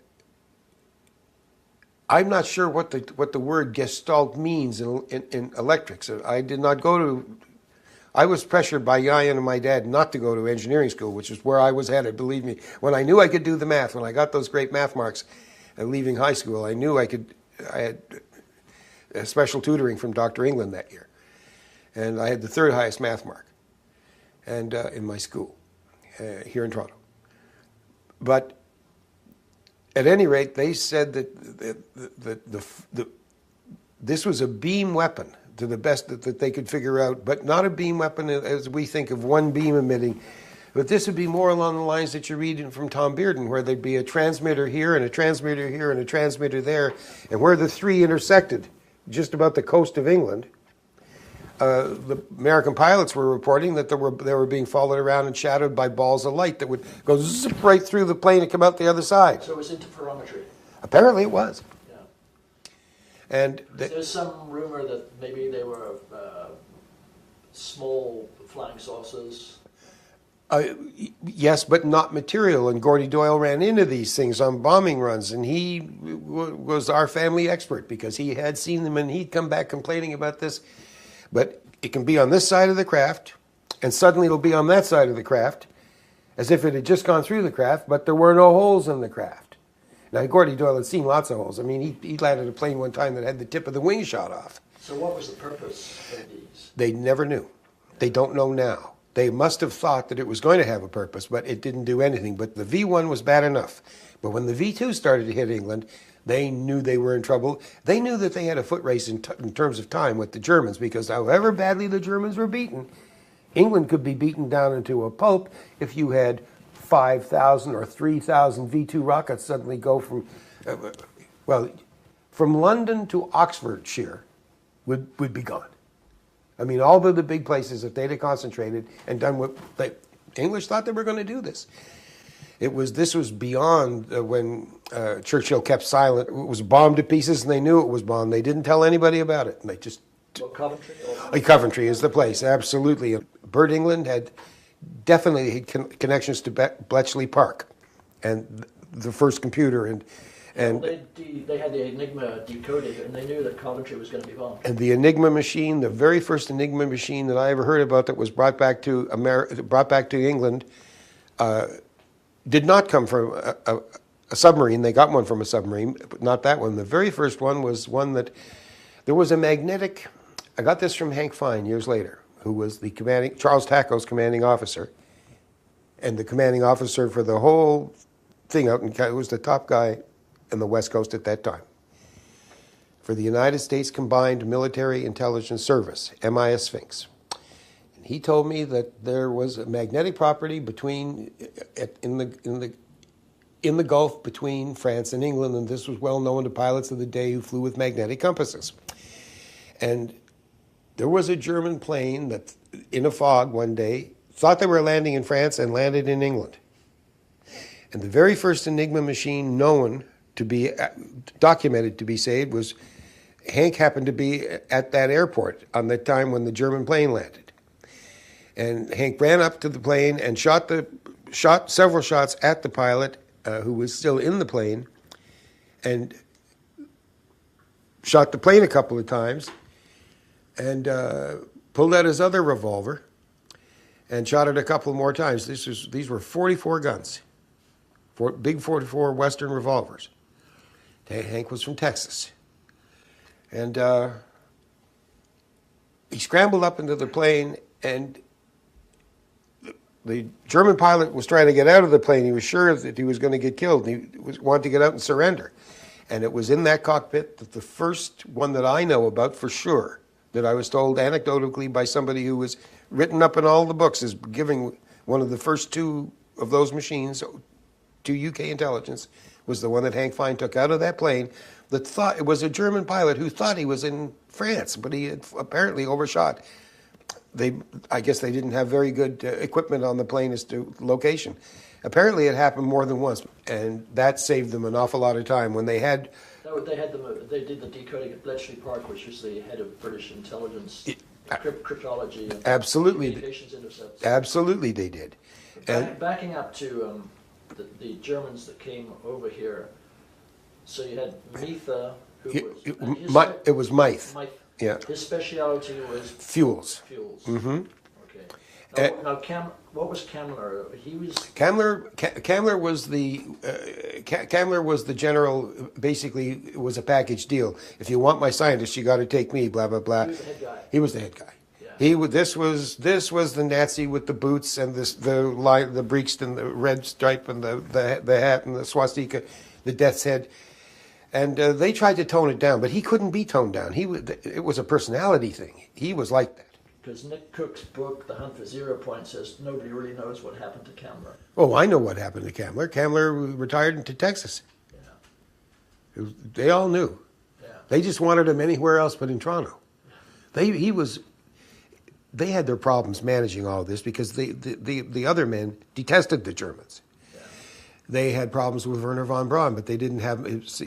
I'm not sure what the word gestalt means in electrics. I did not go to. I was pressured by Yayan and my dad not to go to engineering school, which is where I was headed, believe me. When I knew I could do the math, when I got those great math marks leaving high school, I knew I could. I had special tutoring from Dr. England that year. And I had the third highest math mark and in my school here in Toronto. But at any rate, they said that this was a beam weapon to the best that they could figure out, but not a beam weapon as we think of one beam emitting. But this would be more along the lines that you read from Tom Bearden, where there'd be a transmitter here and a transmitter here and a transmitter there, and where the three intersected, just about the coast of England, the American pilots were reporting that they were being followed around and shadowed by balls of light that would go zip right through the plane and come out the other side. So it was interferometry. Apparently it was. Yeah. And there's some rumor that maybe they were small flying saucers. Yes, but not material. And Gordie Doyle ran into these things on bombing runs, and he was our family expert because he had seen them, and he'd come back complaining about this. But it can be on this side of the craft, and suddenly it'll be on that side of the craft, as if it had just gone through the craft, but there were no holes in the craft. Now, Gordie Doyle had seen lots of holes. I mean, he landed a plane one time that had the tip of the wing shot off. So what was the purpose of these? They never knew. They don't know now. They must have thought that it was going to have a purpose, but it didn't do anything. But the V-1 was bad enough. But when the V-2 started to hit England, they knew they were in trouble. They knew that they had a foot race in terms of time with the Germans, because however badly the Germans were beaten, England could be beaten down into a pulp if you had 5,000 or 3,000 V-2 rockets suddenly go from, from London to Oxfordshire would be gone. I mean, all the big places, if they'd have concentrated and done what the English thought they were going to do this. This was beyond when Churchill kept silent. It was bombed to pieces, and they knew it was bombed. They didn't tell anybody about it, and they just... Well, Coventry? Coventry is the place, absolutely. Bert England had definitely connections to Bletchley Park and the first computer, and they had the Enigma decoded, and they knew that Coventry was going to be bombed. And the Enigma machine, the very first Enigma machine that I ever heard about that was brought back to England, did not come from a submarine. They got one from a submarine, but not that one. The very first one was one that there was a magnetic. I got this from Hank Fine years later, who was the Charles Tacko's commanding officer, and the commanding officer for the whole thing out in, it was the top guy in the West Coast at that time. for the United States Combined Military Intelligence Service, MIS Sphinx. And he told me that there was a magnetic property in the Gulf between France and England, and this was well known to pilots of the day who flew with magnetic compasses. And there was a German plane that, in a fog one day, thought they were landing in France and landed in England. And the very first Enigma machine known to be documented to be saved was Hank happened to be at that airport on the time when the German plane landed. And Hank ran up to the plane and shot several shots at the pilot, who was still in the plane, and shot the plane a couple of times, and pulled out his other revolver and shot it a couple more times. These were 44 guns, big 44 Western revolvers. Hank was from Texas. And he scrambled up into the plane, and the German pilot was trying to get out of the plane. He was sure that he was going to get killed. He wanted to get out and surrender. And it was in that cockpit that the first one that I know about for sure, that I was told anecdotally by somebody who was written up in all the books as giving one of the first two of those machines to UK intelligence, was the one that Hank Fine took out of that plane. That thought it was a German pilot who thought he was in France, but he had apparently overshot. I guess they didn't have very good equipment on the plane as to location. Apparently, it happened more than once, and that saved them an awful lot of time when they had. They did the decoding at Bletchley Park, which was the head of British intelligence, cryptology, and absolutely communications intercepts. Absolutely, they did. And backing up to the Germans that came over here. So you had Meetha, who it was Meith. Meith. Yeah. His speciality was fuels. Mm-hmm. Okay. Now, what was Kamler? He was Kamler was the general. Basically, it was a package deal. If you want my scientist, you got to take me. Blah blah blah. He was the head guy. He was the head guy. Yeah. This was the Nazi with the boots and the breeks and the red stripe and the hat and the swastika, the death's head. And they tried to tone it down, but he couldn't be toned down. It was a personality thing. He was like that. Because Nick Cook's book, The Hunt for Zero Point, says nobody really knows what happened to Kamler. Oh, I know what happened to Kamler. Kamler retired into Texas. Yeah. They all knew. Yeah. They just wanted him anywhere else but in Toronto. They had their problems managing all of this because the other men detested the Germans. They had problems with Wernher von Braun, but they didn't have.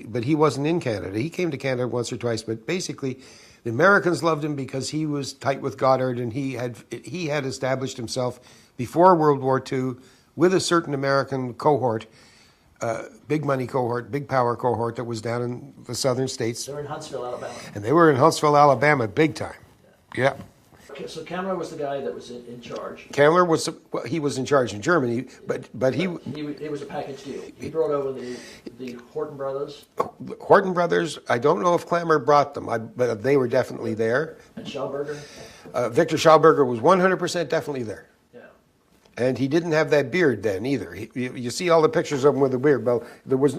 But he wasn't in Canada. He came to Canada once or twice, but basically, the Americans loved him because he was tight with Goddard, and he had established himself before World War II with a certain American cohort, big money cohort, big power cohort that was down in the southern states. They were in Huntsville, Alabama. And they were in Huntsville, Alabama, big time. Yeah. Okay, so Kamler was the guy that was in charge. Kamler was in charge in Germany, but he was a package deal. He brought over the Horton brothers. Horton brothers. I don't know if Kamler brought them, but they were definitely there. And Schauberger. Victor Schauberger was 100% definitely there. Yeah. And he didn't have that beard then either. You see all the pictures of him with a beard. Well,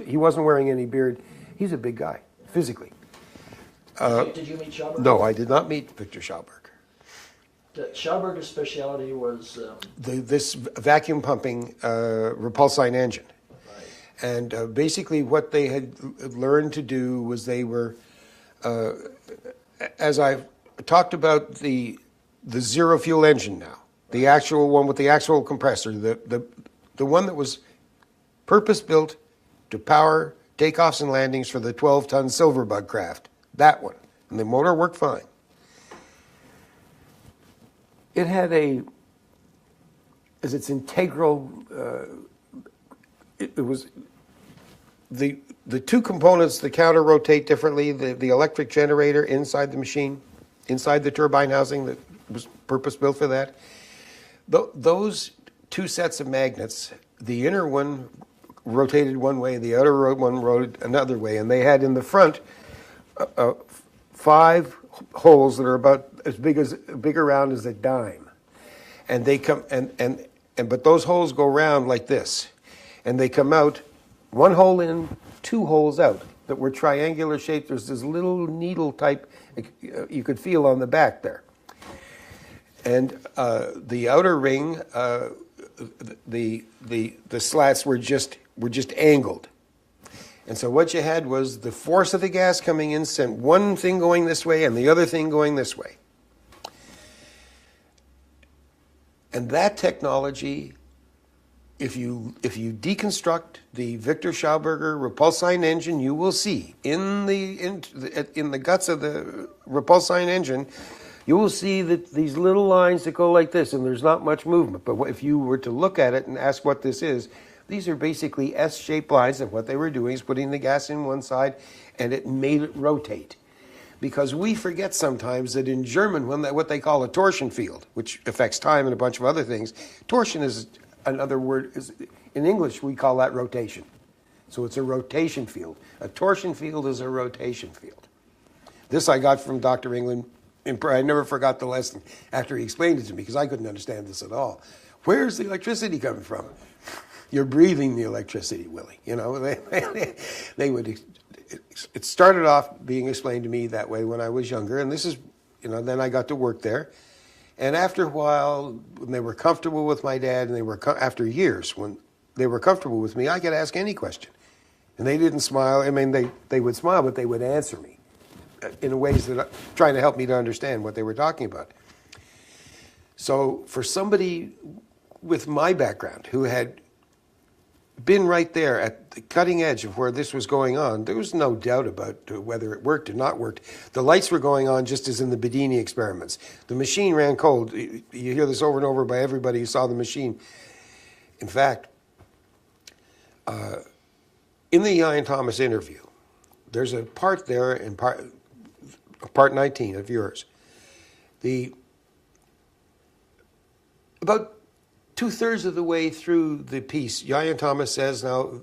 he wasn't wearing any beard. He's a big guy physically. Did you meet Schauberger? No, I did not meet Victor Schauberger. Schauberger's specialty was this vacuum pumping repulsine engine. Right. And basically what they had learned to do was they were, as I've talked about the zero fuel engine now, the actual one with the actual compressor, the one that was purpose-built to power takeoffs and landings for the 12-ton Silverbug craft, that one. And the motor worked fine. It had as its integral, it was the two components, the counter rotate differently, the electric generator inside the machine, inside the turbine housing that was purpose-built for that. Those two sets of magnets, the inner one rotated one way, the outer one rotated another way, and they had in the front 5 holes that are about as big around as a dime, and they come but those holes go round like this, and they come out 1 hole in, 2 holes out, that were triangular shaped. There's this little needle type you could feel on the back there. And the outer ring, the slats were just angled. And so what you had was the force of the gas coming in sent one thing going this way and the other thing going this way. And that technology, if you deconstruct the Victor Schauberger repulsine engine, you will see in the guts of the repulsine engine, you will see that these little lines that go like this, and there's not much movement. But if you were to look at it and ask what this is, these are basically S-shaped lines, and what they were doing is putting the gas in one side, and it made it rotate. Because we forget sometimes that in German, what they call a torsion field, which affects time and a bunch of other things, torsion is another word. In English, we call that rotation. So it's a rotation field. A torsion field is a rotation field. This I got from Dr. England. I never forgot the lesson after he explained it to me, because I couldn't understand this at all. Where's the electricity coming from? You're breathing the electricity, Willie. You know, they would. It started off being explained to me that way when I was younger, and this is, you know, then I got to work there. And after a while, when they were comfortable with my dad, and after years, when they were comfortable with me, I could ask any question. And they didn't smile. I mean, they would smile, but they would answer me in ways that trying to help me to understand what they were talking about. So for somebody with my background who had been right there at the cutting edge of where this was going on, there was no doubt about whether it worked or not worked. The lights were going on just as in the Bedini experiments. The machine ran cold. You hear this over and over by everybody who saw the machine. In fact, in the Ian Thomas interview, there's a part there in part 19 of yours. About 2/3 of the way through the piece, Ian Thomas says, now,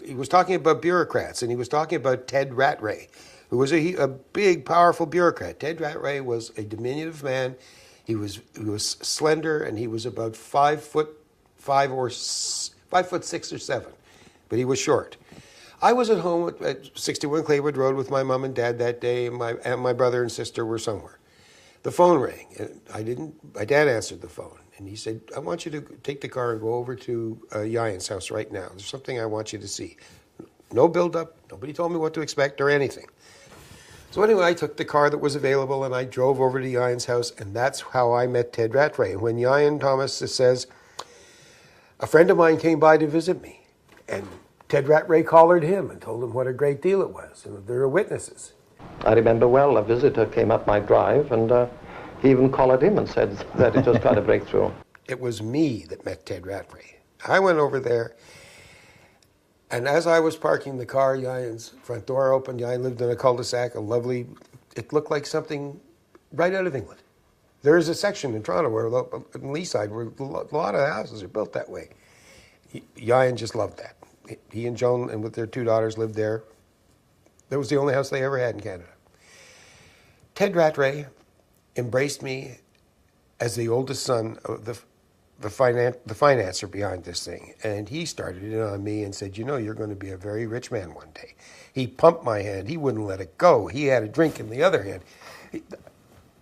he was talking about bureaucrats, and he was talking about Ted Rattray, who was a big, powerful bureaucrat. Ted Rattray was a diminutive man. He was slender, and he was about 5'6" or 7", but he was short. I was at home at 61 Claywood Road with my mom and dad that day, and my brother and sister were somewhere. The phone rang, and my dad answered the phone. And he said, I want you to take the car and go over to Ian's house right now. There's something I want you to see. No build-up. Nobody told me what to expect or anything. So anyway, I took the car that was available, and I drove over to Ian's house, and that's how I met Ted Rattray. And when Ian Thomas says, a friend of mine came by to visit me, and Ted Rattray collared him and told him what a great deal it was, and there are witnesses. I remember well, a visitor came up my drive, and he even collared him and said that he just tried to break through. It was me that met Ted Rattray. I went over there, and as I was parking the car, Ian's front door opened. Ian lived in a cul-de-sac, it looked like something right out of England. There is a section in Toronto, in Leaside, where a lot of houses are built that way. Ian just loved that. He and Joan, and with their 2 daughters, lived there. That was the only house they ever had in Canada. Ted Rattray embraced me as the oldest son of the financer behind this thing. And he started it on me and said, you know, you're going to be a very rich man one day. He pumped my hand. He wouldn't let it go. He had a drink in the other hand.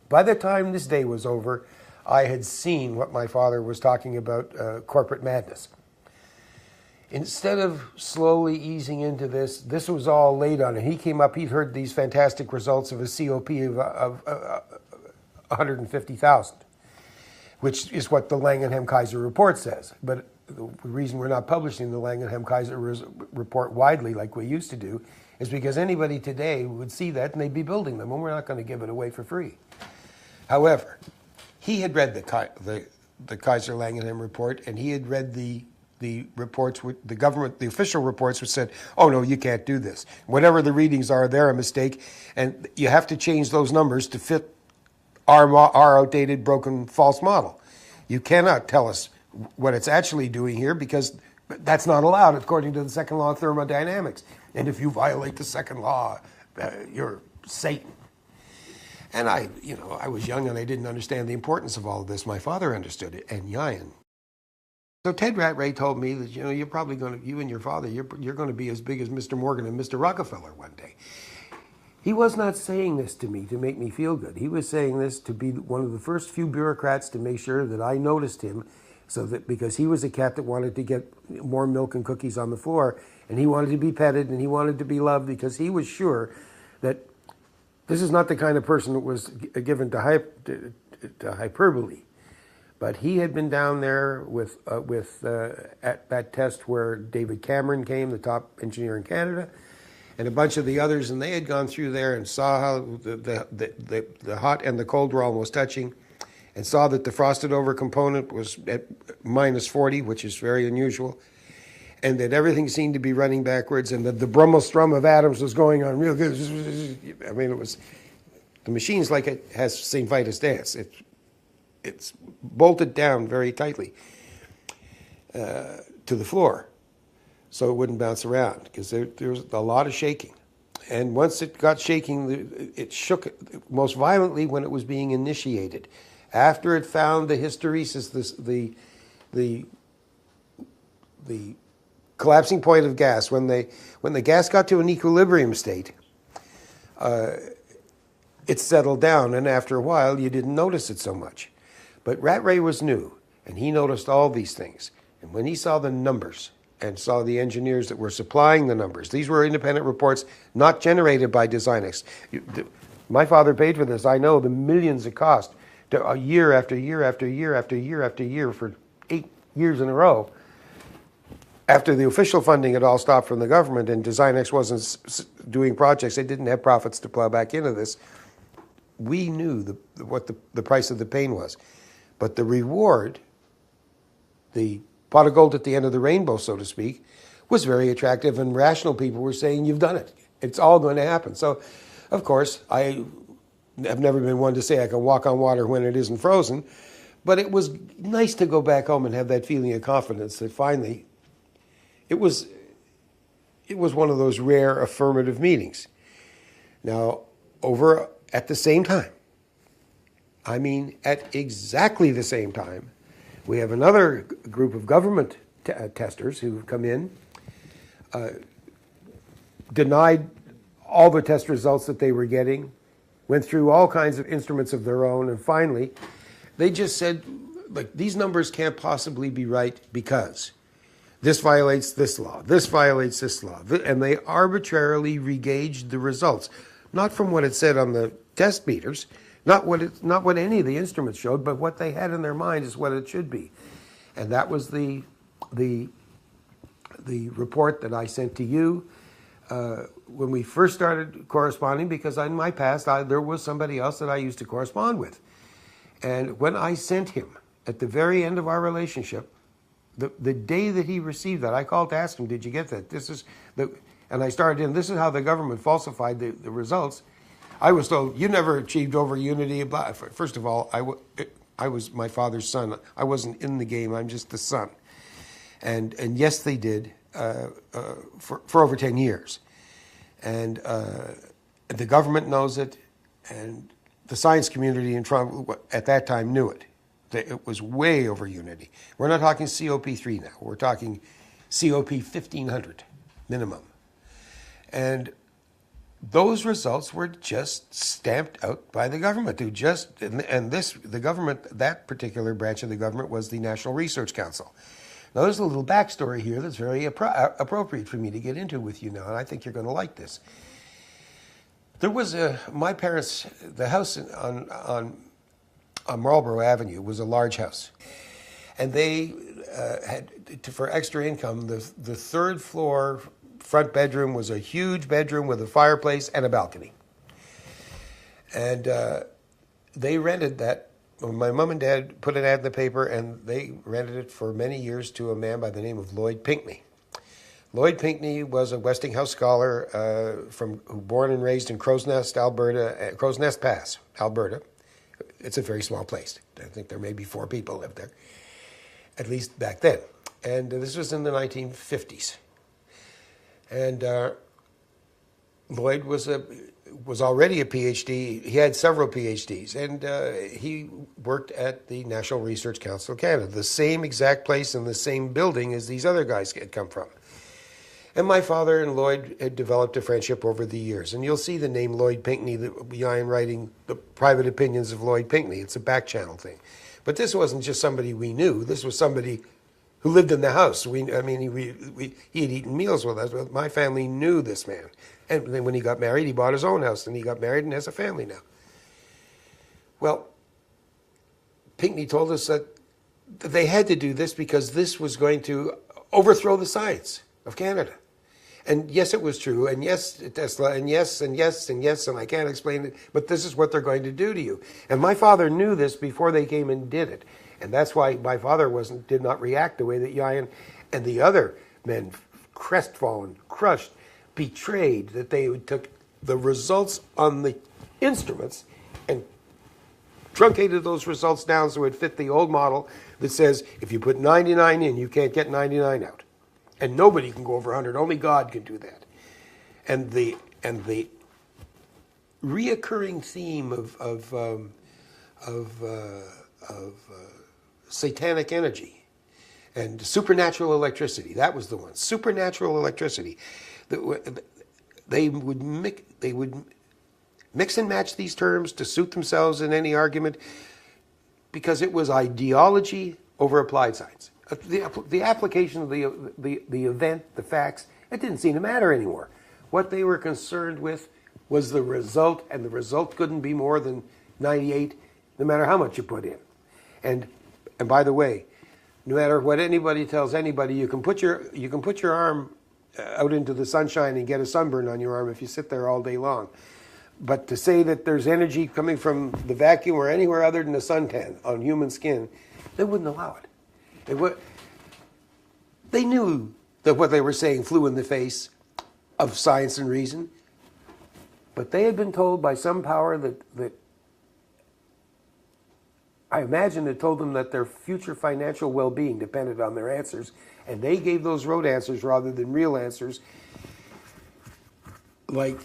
By the time this day was over, I had seen what my father was talking about, corporate madness. Instead of slowly easing into this was all laid on him. He came up, he'd heard these fantastic results of a COP of 150,000, which is what the Langenheim-Kaiser report says. But the reason we're not publishing the Langenheim-Kaiser report widely like we used to do is because anybody today would see that and they'd be building them, and we're not going to give it away for free. However, he had read the Kaiser Langenheim report, and he had read the reports, the official reports, which said, oh no, you can't do this. Whatever the readings are, they're a mistake, and you have to change those numbers to fit our outdated, broken, false model. You cannot tell us what it's actually doing here, because that's not allowed according to the second law of thermodynamics. And if you violate the second law, you're Satan. And I was young and I didn't understand the importance of all of this. My father understood it, and Ian So Ted Rattray told me that, you're probably going to, you and your father, you're going to be as big as Mr. Morgan and Mr. Rockefeller one day. He was not saying this to me to make me feel good. He was saying this to be one of the first few bureaucrats to make sure that I noticed him, so that because he was a cat that wanted to get more milk and cookies on the floor, and he wanted to be petted and he wanted to be loved, because he was sure that this is not the kind of person that was given to hyperbole. But he had been down there at that test where David Cameron came, the top engineer in Canada, and a bunch of the others, and they had gone through there and saw how the hot and the cold were almost touching, and saw that the frosted over component was at -40, which is very unusual, and that everything seemed to be running backwards, and that the Brummel-Strum of atoms was going on real good. I mean, it was, the machine's like it has St. Vitus dance. It's bolted down very tightly to the floor, so it wouldn't bounce around, because there was a lot of shaking. And once it got shaking, it shook most violently when it was being initiated. After it found the hysteresis, the collapsing point of gas, when the gas got to an equilibrium state, it settled down, and after a while, you didn't notice it so much. But Rattray was new, and he noticed all these things. And when he saw the numbers and saw the engineers that were supplying the numbers, these were independent reports not generated by Designex. My father paid for this. I know the millions it cost to year after year after year after year after year for 8 years in a row. After the official funding had all stopped from the government and Designex wasn't doing projects, they didn't have profits to plow back into this. We knew what the price of the pain was. But the reward, the pot of gold at the end of the rainbow, so to speak, was very attractive, and rational people were saying, you've done it. It's all going to happen. So, of course, I have never been one to say I can walk on water when it isn't frozen, but it was nice to go back home and have that feeling of confidence that finally it was one of those rare affirmative meetings. Now, over at the same time, I mean at exactly the same time, we have another group of government testers who've come in, denied all the test results that they were getting, went through all kinds of instruments of their own, and finally, they just said, like, these numbers can't possibly be right because this violates this law, this violates this law, and they arbitrarily regauged the results, not from what it said on the test meters, not what any of the instruments showed, but what they had in their mind is what it should be. And that was the report that I sent to you when we first started corresponding, because in my past there was somebody else that I used to correspond with. And when I sent him, at the very end of our relationship, the day that he received that, I called to ask him, did you get that? And I started in, this is how the government falsified the results. I was told, you never achieved over unity. First of all, I was my father's son. I wasn't in the game. I'm just the son. And yes, they did for over 10 years. And the government knows it, and the science community in Toronto at that time knew it. It was way over unity. We're not talking COP3 now. We're talking COP 1500 minimum. And those results were just stamped out by the government. The government, that particular branch of the government, was the National Research Council. Now, there's a little backstory here that's very appropriate for me to get into with you now, and I think you're going to like this. There was my parents, the house on Marlborough Avenue was a large house, and they had, for extra income, the third floor front bedroom was a huge bedroom with a fireplace and a balcony. And they rented that. My mom and dad put an ad in the paper, and they rented it for many years to a man by the name of Lloyd Pinckney. Lloyd Pinckney was a Westinghouse scholar born and raised in Crow's Nest, Alberta, Crow's Nest Pass, Alberta. It's a very small place. I think there may be 4 people lived there, at least back then. And this was in the 1950s. And Lloyd was already a PhD. He had several PhDs, and he worked at the National Research Council of Canada, the same exact place in the same building as these other guys had come from. And my father and Lloyd had developed a friendship over the years. And you'll see the name Lloyd Pinckney behind writing The Private Opinions of Lloyd Pinckney. It's a back channel thing. But this wasn't just somebody we knew. This was somebody who lived in the house. He had eaten meals with us, but my family knew this man. And then when he got married, he bought his own house, and he got married and has a family now. Well, Pinckney told us that they had to do this because this was going to overthrow the science of Canada. And yes, it was true, and yes, Tesla, and yes, and yes, and yes, and I can't explain it, but this is what they're going to do to you. And my father knew this before they came and did it. And that's why my father did not react the way that Yayan and the other men, crestfallen, crushed, betrayed, that they took the results on the instruments and truncated those results down so it fit the old model that says if you put 99 in, you can't get 99 out. And nobody can go over 100. Only God can do that. And the reoccurring theme of satanic energy and supernatural electricity, that was the one. Supernatural electricity. They would mix and match these terms to suit themselves in any argument because it was ideology over applied science. The application of the event, the facts, it didn't seem to matter anymore. What they were concerned with was the result, and the result couldn't be more than 98, no matter how much you put in. And by the way, no matter what anybody tells anybody, you can put your arm out into the sunshine and get a sunburn on your arm if you sit there all day long. But to say that there's energy coming from the vacuum or anywhere other than a suntan on human skin, they wouldn't allow it. They knew that what they were saying flew in the face of science and reason, but they had been told by some power that I imagine it told them that their future financial well-being depended on their answers, and they gave those rote answers rather than real answers, like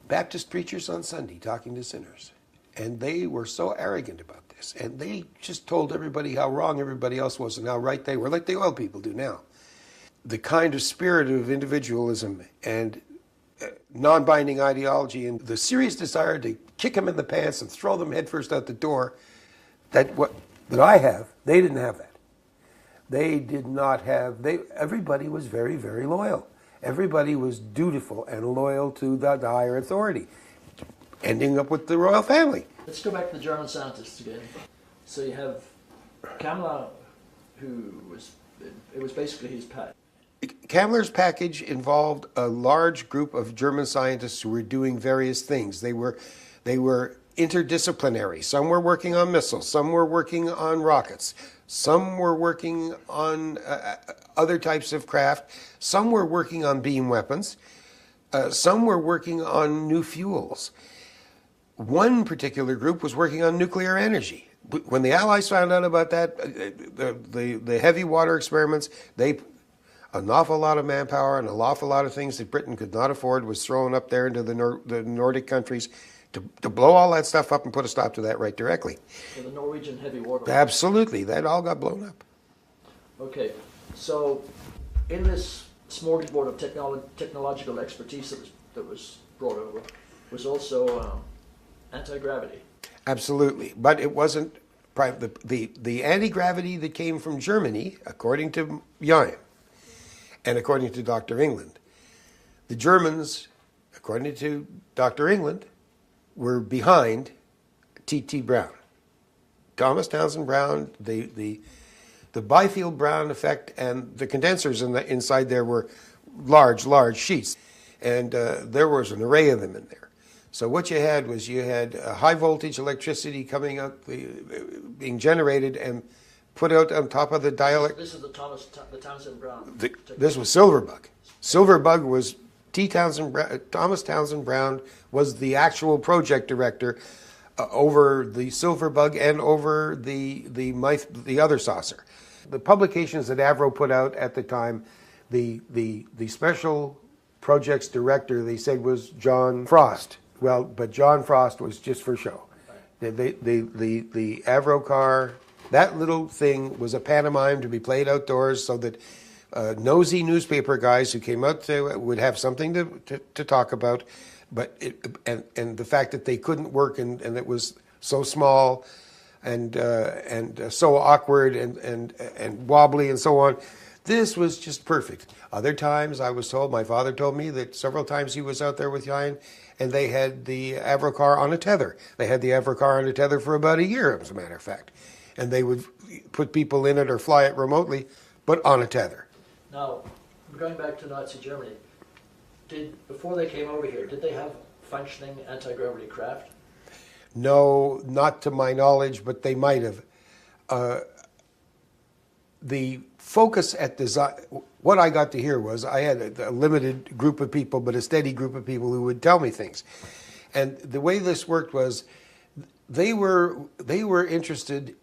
Baptist preachers on Sunday talking to sinners. And they were so arrogant about this, and they just told everybody how wrong everybody else was and how right they were, like the oil people do now. The kind of spirit of individualism and non-binding ideology and the serious desire to kick them in the pants and throw them headfirst out the door, that I have, they didn't have that. They did not have, everybody was very, very loyal. Everybody was dutiful and loyal to the higher authority, ending up with the royal family. Let's go back to the German scientists again. So you have Kamler, it was basically his pet. Kamler's package involved a large group of German scientists who were doing various things. They were interdisciplinary. Some were working on missiles. Some were working on rockets. Some were working on other types of craft. Some were working on beam weapons. Some were working on new fuels. One particular group was working on nuclear energy. When the Allies found out about that, the heavy water experiments, an awful lot of manpower and an awful lot of things that Britain could not afford was thrown up there into the Nordic countries to blow all that stuff up and put a stop to that right directly. So the Norwegian heavy water. Absolutely. That all got blown up. Okay. So in this smorgasbord of technological expertise that was brought over was also anti-gravity. Absolutely. But it wasn't the anti-gravity that came from Germany, according to Yayan, and according to Dr. England. The Germans, according to Dr. England, were behind T.T. Brown. Thomas Townsend Brown, the Byfield Brown effect, and the condensers inside there were large sheets. And there was an array of them in there. So what you had was high voltage electricity coming out, being generated and put out on top of the dielectric. This is the Townsend Brown. This was Silverbug. Silverbug was Thomas Townsend Brown was the actual project director over the Silverbug and over the other saucer. The publications that Avro put out at the time, the special project's director, they said, was John Frost. Well, but John Frost was just for show. The Avro car, that little thing was a pantomime to be played outdoors so that nosy newspaper guys who came out would have something to talk about. But and the fact that they couldn't work and it was so small and so awkward and wobbly and so on, this was just perfect. Other times, I was told, my father told me that several times he was out there with Jain, and they had the Avro car on a tether. They had the Avro car on a tether for about a year, as a matter of fact. And they would put people in it or fly it remotely, but on a tether. Now, going back to Nazi Germany, before they came over here, did they have functioning anti-gravity craft? No, not to my knowledge, but they might have. The focus at design, what I got to hear was I had a limited group of people, but a steady group of people who would tell me things. And the way this worked was they were interested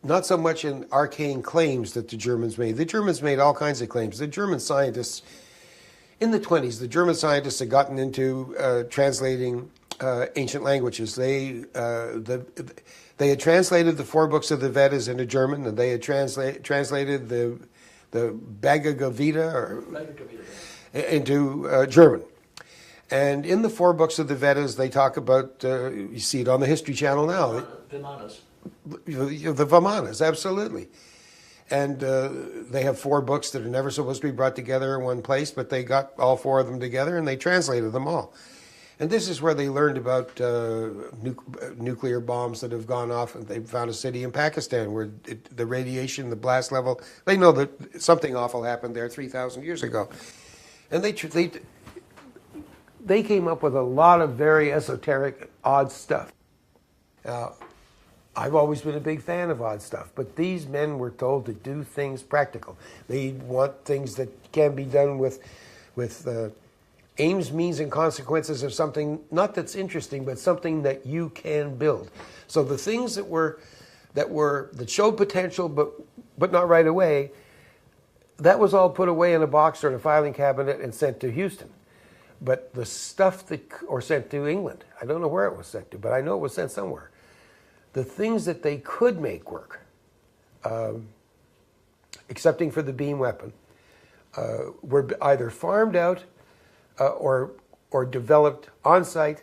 not so much in arcane claims that the Germans made. The Germans made all kinds of claims. The German scientists, in the 1920s, the German scientists had gotten into translating ancient languages. They had translated the 4 books of the Vedas into German, and they had translated the Bhagavad Gita into German. And in the 4 books of the Vedas, they talk about, you see it on the History Channel now. Vimanas. The Vimanas, absolutely. And they have 4 books that are never supposed to be brought together in one place, but they got all 4 of them together and they translated them all. And this is where they learned about nuclear bombs that have gone off. And they found a city in Pakistan where the radiation, the blast level, they know that something awful happened there 3,000 years ago. And they came up with a lot of very esoteric, odd stuff. Now, I've always been a big fan of odd stuff, but these men were told to do things practical. They want things that can be done with aims, means, and consequences of something, not that's interesting, but something that you can build. So the things that showed potential, but not right away, that was all put away in a box or in a filing cabinet and sent to Houston. But the stuff or sent to England, I don't know where it was sent to, but I know it was sent somewhere. The things that they could make work, excepting for the beam weapon, were either farmed out or developed on-site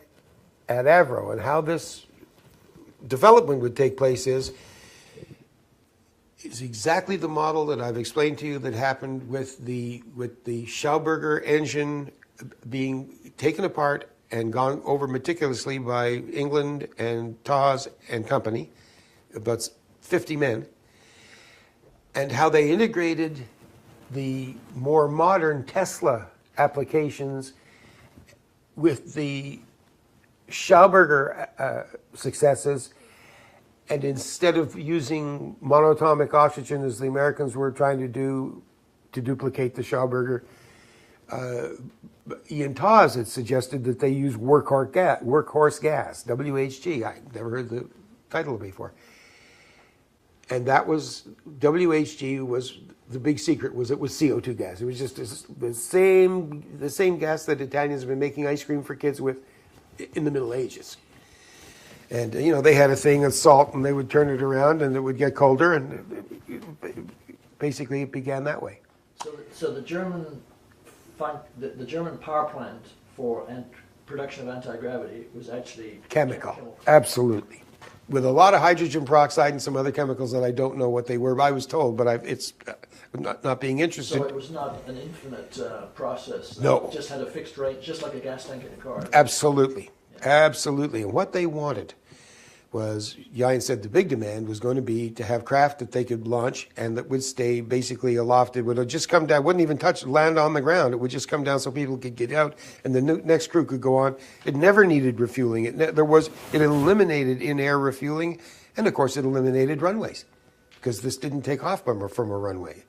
at Avro. And how this development would take place is exactly the model that I've explained to you that happened with the Schauberger engine being taken apart and gone over meticulously by England and Tawes and company, about 50 men, and how they integrated the more modern Tesla applications with the Schauberger successes, and instead of using monatomic oxygen as the Americans were trying to do to duplicate the Schauberger, Ian Tawes had suggested that they use workhorse gas, WHG. I'd never heard the title before. And that was, WHG was, the big secret was it was CO2 gas. It was just the same gas that Italians have been making ice cream for kids with in the Middle Ages. And, they had a thing of salt, and they would turn it around, and it would get colder, and basically it began that way. So the German power plant for production of anti-gravity was actually chemical. Absolutely. With a lot of hydrogen peroxide and some other chemicals that I don't know what they were. I was told, but it's not being interested. So it was not an infinite process. No. It just had a fixed rate, just like a gas tank in a car. Absolutely. Yeah. Absolutely. And what they wanted was, Jain said the big demand was going to be to have craft that they could launch and that would stay basically aloft. It would just come down, wouldn't even land on the ground. It would just come down so people could get out and the next crew could go on. It never needed refueling. It eliminated in-air refueling, and of course it eliminated runways because this didn't take off from a runway.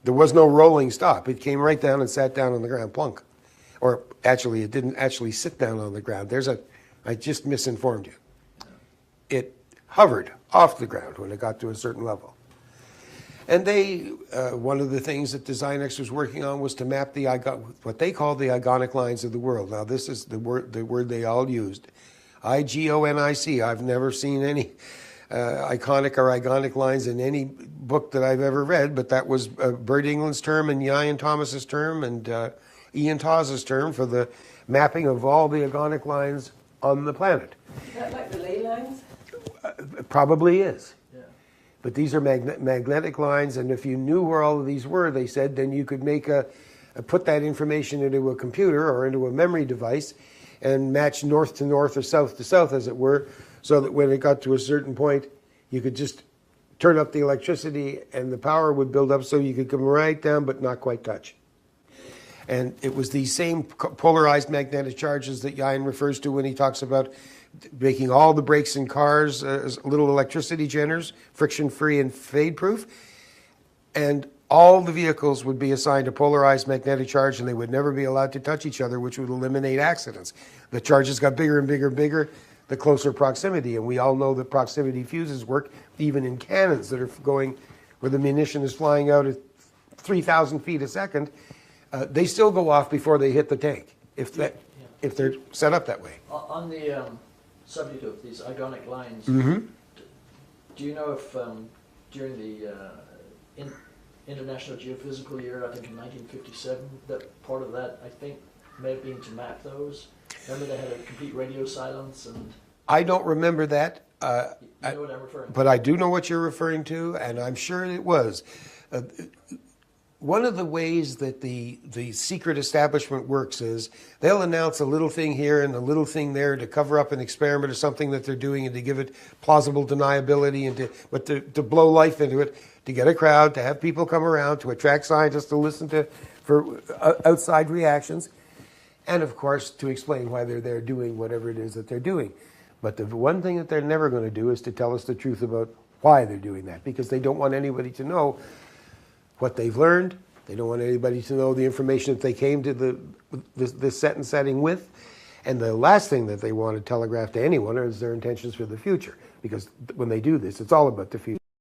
There was no rolling stop. It came right down and sat down on the ground, plunk. Or actually, it didn't actually sit down on the ground. I just misinformed you. It hovered off the ground when it got to a certain level. And they, one of the things that DesignX was working on was to map what they call the igonic lines of the world. Now, this is the word they all used, IGONIC. I've never seen any iconic or igonic lines in any book that I've ever read, but that was Bert England's term and Ian Thomas's term and Ian Taw's term for the mapping of all the igonic lines on the planet. Is that like the ley lines? It probably is. Yeah. But these are magnetic lines, and if you knew where all of these were, they said, then you could put that information into a computer or into a memory device and match north to north or south to south, as it were, so that when it got to a certain point, you could just turn up the electricity and the power would build up so you could come right down but not quite touch. And it was these same polarized magnetic charges that Ian refers to when he talks about making all the brakes in cars as little electricity generators, friction-free and fade-proof. And all the vehicles would be assigned a polarized magnetic charge, and they would never be allowed to touch each other, which would eliminate accidents. The charges got bigger and bigger and bigger, the closer proximity. And we all know that proximity fuses work even in cannons that are going where the munition is flying out at 3,000 feet a second. They still go off before they hit the tank, if they're set up that way. On the subject of these igonic lines, Mm-hmm. do you know if during the International Geophysical Year, I think in 1957, that part of that, I think, may have been to map those? Remember they had a complete radio silence and... I don't remember that. You know what I'm referring to? But I do know what you're referring to, and I'm sure it was. One of the ways that the secret establishment works is they'll announce a little thing here and a little thing there to cover up an experiment or something that they're doing and to give it plausible deniability and to blow life into it, to get a crowd, to have people come around, to attract scientists to listen to for outside reactions, and of course to explain why they're there doing whatever it is that they're doing. But the one thing that they're never going to do is to tell us the truth about why they're doing that, because they don't want anybody to know what they've learned. They don't want anybody to know the information that they came to the set and setting with. And the last thing that they want to telegraph to anyone is their intentions for the future. Because when they do this, it's all about the future.